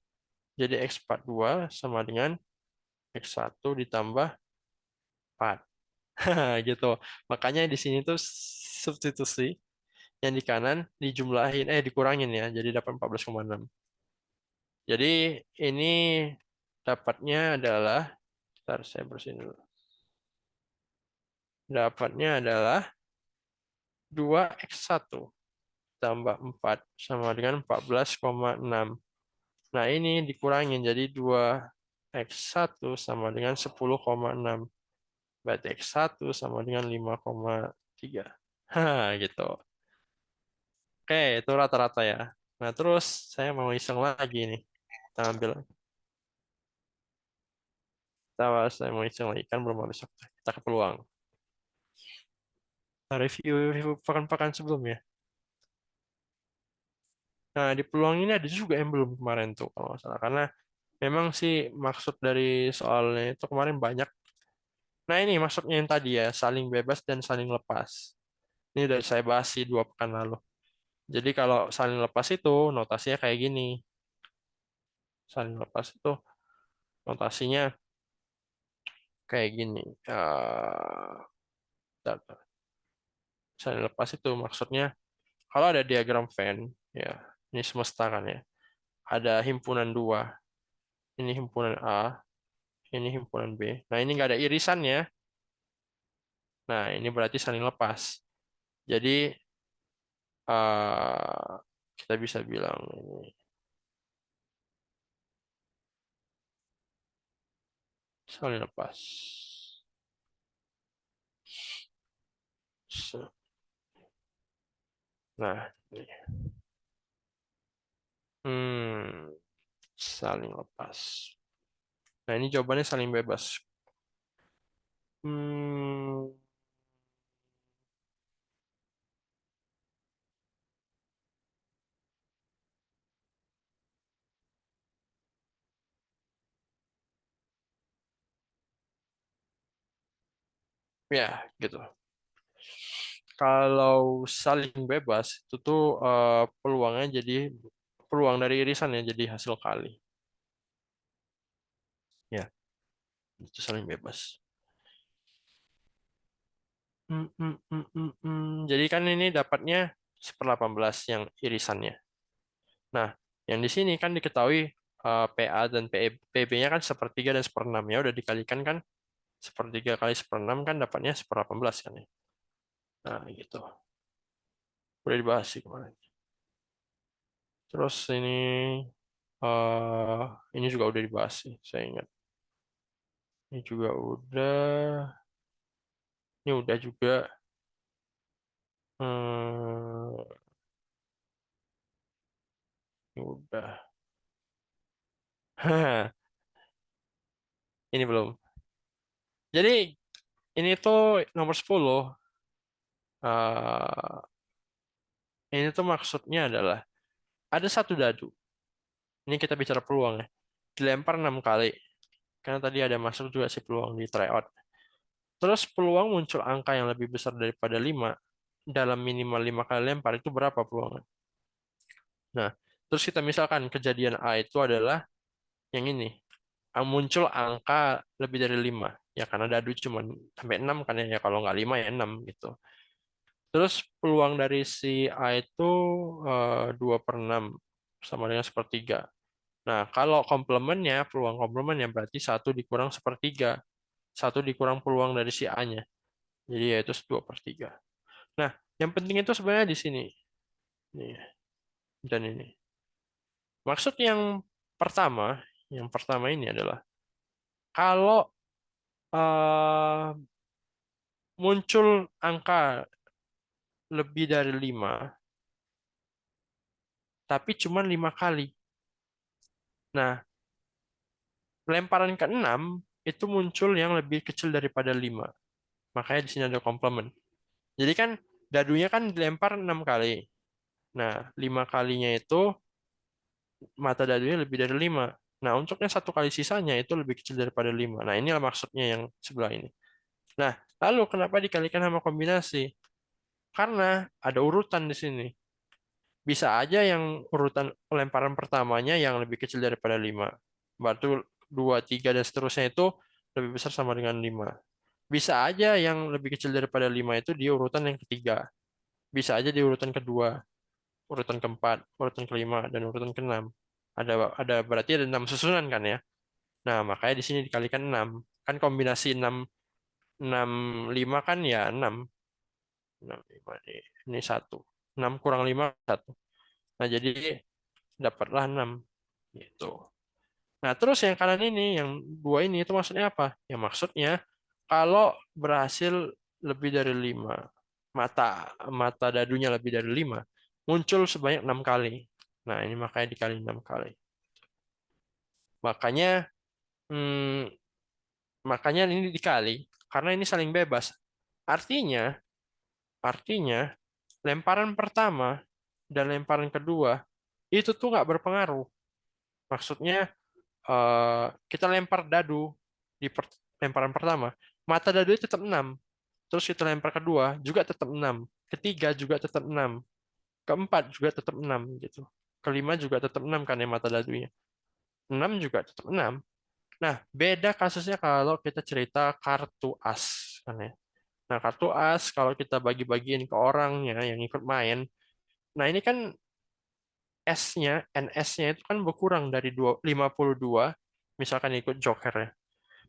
Jadi X42 sama dengan X1 ditambah 4. Gitu. Makanya di sini tuh substitusi yang di kanan dijumlahin, dikurangin ya. Jadi dapat 14,6. Jadi ini dapatnya adalah, bentar saya bersihin dulu. Dapatnya adalah 2x1 tambah 4 sama dengan 14,6. Nah, ini dikurangin jadi 2x1 sama dengan 10,6. Berarti x1 sama dengan 5,3. Hah, gitu. Oke, itu rata-rata ya. Nah, terus saya mau iseng lagi nih. Kita ambil, saya mau iseng lagi. Kan belum habis waktu. Kita ke peluang. Kita review pekan-pekan sebelumnya. Nah, di peluang ini ada juga yang belum kemarin tuh, kalau nggak salah. Karena memang sih maksud dari soalnya itu kemarin banyak. Nah, ini maksudnya yang tadi ya, saling bebas dan saling lepas. Ini udah saya bahas sih 2 pekan lalu. Jadi kalau saling lepas itu notasinya kayak gini. Saling lepas itu notasinya kayak gini. Bentar, bentar. Saling lepas itu maksudnya kalau ada diagram Venn, ya ini semesta kan ya. Ada himpunan 2. Ini himpunan A, ini himpunan B. Nah, ini nggak ada irisannya. Nah, ini berarti saling lepas. Jadi eh, kita bisa bilang ini saling lepas. Nah, ini. Hmm, saling lepas. Nah, ini jawabannya saling bebas. Hmm, ya, gitu. Kalau saling bebas itu tuh peluangnya jadi peluang dari irisan ya jadi hasil kali. Ya, itu saling bebas. Jadi kan ini dapatnya 1/18 yang irisannya. Nah, yang di sini kan diketahui PA dan PB-nya kan sepertiga dan seperenam ya udah dikalikan kan sepertiga kali seperenam kan dapatnya 1/18 kan ya. Nah, gitu. Udah dibahas sih kemarin. Terus eh ini juga udah dibahas sih, saya ingat. Ini juga udah. Ini udah juga. Hmm, ini udah. Ini belum. Jadi ini tuh nomor 10. eh ini tuh maksudnya adalah ada satu dadu. Ini kita bicara peluang ya. Dilempar 6 kali. Karena tadi ada masuk juga sih peluang di tryout. Terus peluang muncul angka yang lebih besar daripada 5 dalam minimal 5 kali lempar itu berapa peluangnya? Nah, terus kita misalkan kejadian A itu adalah yang ini. Muncul angka lebih dari 5. Ya karena dadu cuma sampai 6 kan ya. Ya kalau nggak 5 ya 6 gitu. Terus peluang dari si A itu 2 per 6 sama dengan sepertiga. Nah, kalau komplemennya, peluang komplemennya berarti satu dikurang sepertiga. Satu dikurang peluang dari si A-nya. Jadi yaitu 2 per 3. Nah, yang penting itu sebenarnya di sini. Nih, dan ini. Maksud yang pertama ini adalah kalau eh, muncul angka lebih dari 5, tapi cuma 5 kali. Nah, lemparan ke-6 itu muncul yang lebih kecil daripada 5. Makanya di sini ada komplement. Jadi kan dadunya kan dilempar 6 kali. Nah, 5 kalinya itu mata dadunya lebih dari 5. Nah, untuk yang satu kali sisanya itu lebih kecil daripada 5. Nah, inilah maksudnya yang sebelah ini. Nah, lalu kenapa dikalikan sama kombinasi? Karena ada urutan di sini. Bisa aja yang urutan lemparan pertamanya yang lebih kecil daripada 5. Berarti 2, 3, dan seterusnya itu lebih besar sama dengan 5. Bisa aja yang lebih kecil daripada 5 itu di urutan yang ketiga. Bisa aja di urutan kedua, urutan keempat, urutan kelima, dan urutan keenam. Ada berarti ada 6 susunan kan ya. Nah, makanya di sini dikalikan 6. Kan kombinasi 6 6 5 kan ya 6. 6 5 ini 1. 6 kurang 5 1. Nah, jadi dapatlah 6 gitu. Nah, terus yang kanan ini, yang dua ini itu maksudnya apa? Ya maksudnya kalau berhasil lebih dari 5, mata mata dadunya lebih dari 5, muncul sebanyak 6 kali. Nah, ini makanya dikali 6 kali. Makanya hmm, makanya ini dikali karena ini saling bebas. Artinya, artinya lemparan pertama dan lemparan kedua itu tuh nggak berpengaruh. Maksudnya kita lempar dadu di lemparan pertama, mata dadu tetap 6. Terus kita lempar kedua juga tetap 6. Ketiga juga tetap 6. Keempat juga tetap 6 gitu. Kelima juga tetap 6 kan ya mata dadunya. 6 juga tetap 6. Nah, beda kasusnya kalau kita cerita kartu as kan ya. Nah, kartu as kalau kita bagi-bagiin ke orangnya yang ikut main, nah ini kan S-nya, NS-nya itu kan berkurang dari 52, misalkan ikut joker ya.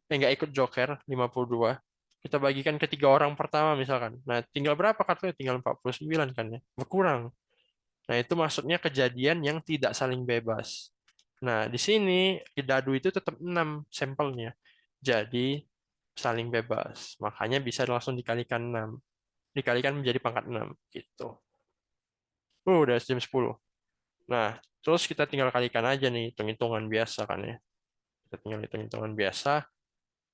Nggak ikut joker, 52. Kita bagikan ke 3 orang pertama misalkan. Nah, tinggal berapa kartunya? Tinggal 49 kan ya. Berkurang. Nah, itu maksudnya kejadian yang tidak saling bebas. Nah, di sini di dadu itu tetap 6 sampelnya. Jadi saling bebas. Makanya bisa langsung dikalikan 6. Dikalikan menjadi pangkat 6 gitu. Udah jam 10. Nah, terus kita tinggal kalikan aja nih hitung-hitungan biasa kan ya. Kita tinggal hitung-hitungan biasa,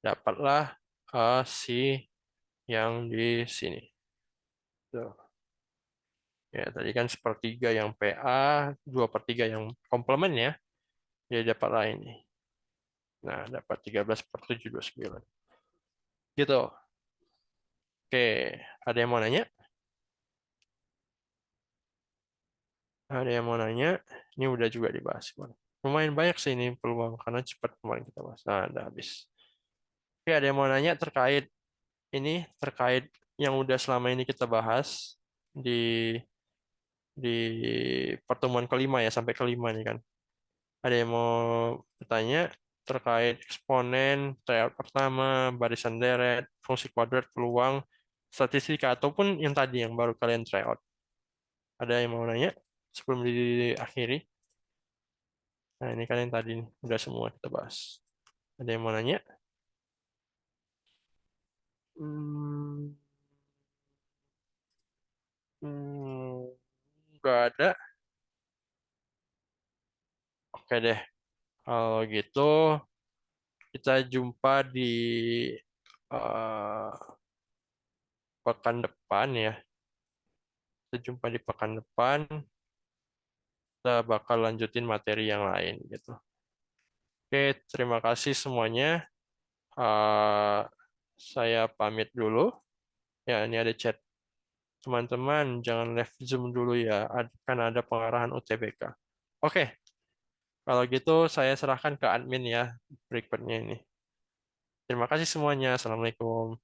dapatlah si yang di sini. Tuh. Ya, tadi kan sepertiga yang PA, 2/3 yang komplement ya. Jadi dapatlah ini. Nah, dapat 13/729. Gitu. Oke, ada yang mau nanya? Ada yang mau nanya? Ini udah juga dibahas. Lumayan banyak sih ini peluang, karena cepat kemarin kita bahas. Nah, udah habis. Oke, ada yang mau nanya terkait yang udah selama ini kita bahas di di pertemuan kelima ya, sampai kelima nih kan. Ada yang mau bertanya terkait eksponen, tryout pertama, barisan deret, fungsi kuadrat, peluang, statistika, ataupun yang tadi yang baru kalian tryout. Ada yang mau nanya sebelum diakhiri? Nah, ini kan yang tadi nih, udah semua kita bahas. Ada yang mau nanya? Hmm, nggak ada. Oke deh. Kalau gitu, kita jumpa di eh, pekan depan ya. Kita jumpa di pekan depan. Kita bakal lanjutin materi yang lain gitu. Oke, terima kasih semuanya. Eh, saya pamit dulu. Ya, ini ada chat. Teman-teman, jangan left Zoom dulu ya. Kan ada pengarahan UTBK. Oke, kalau gitu saya serahkan ke admin ya berikutnya ini. Terima kasih semuanya. Assalamualaikum.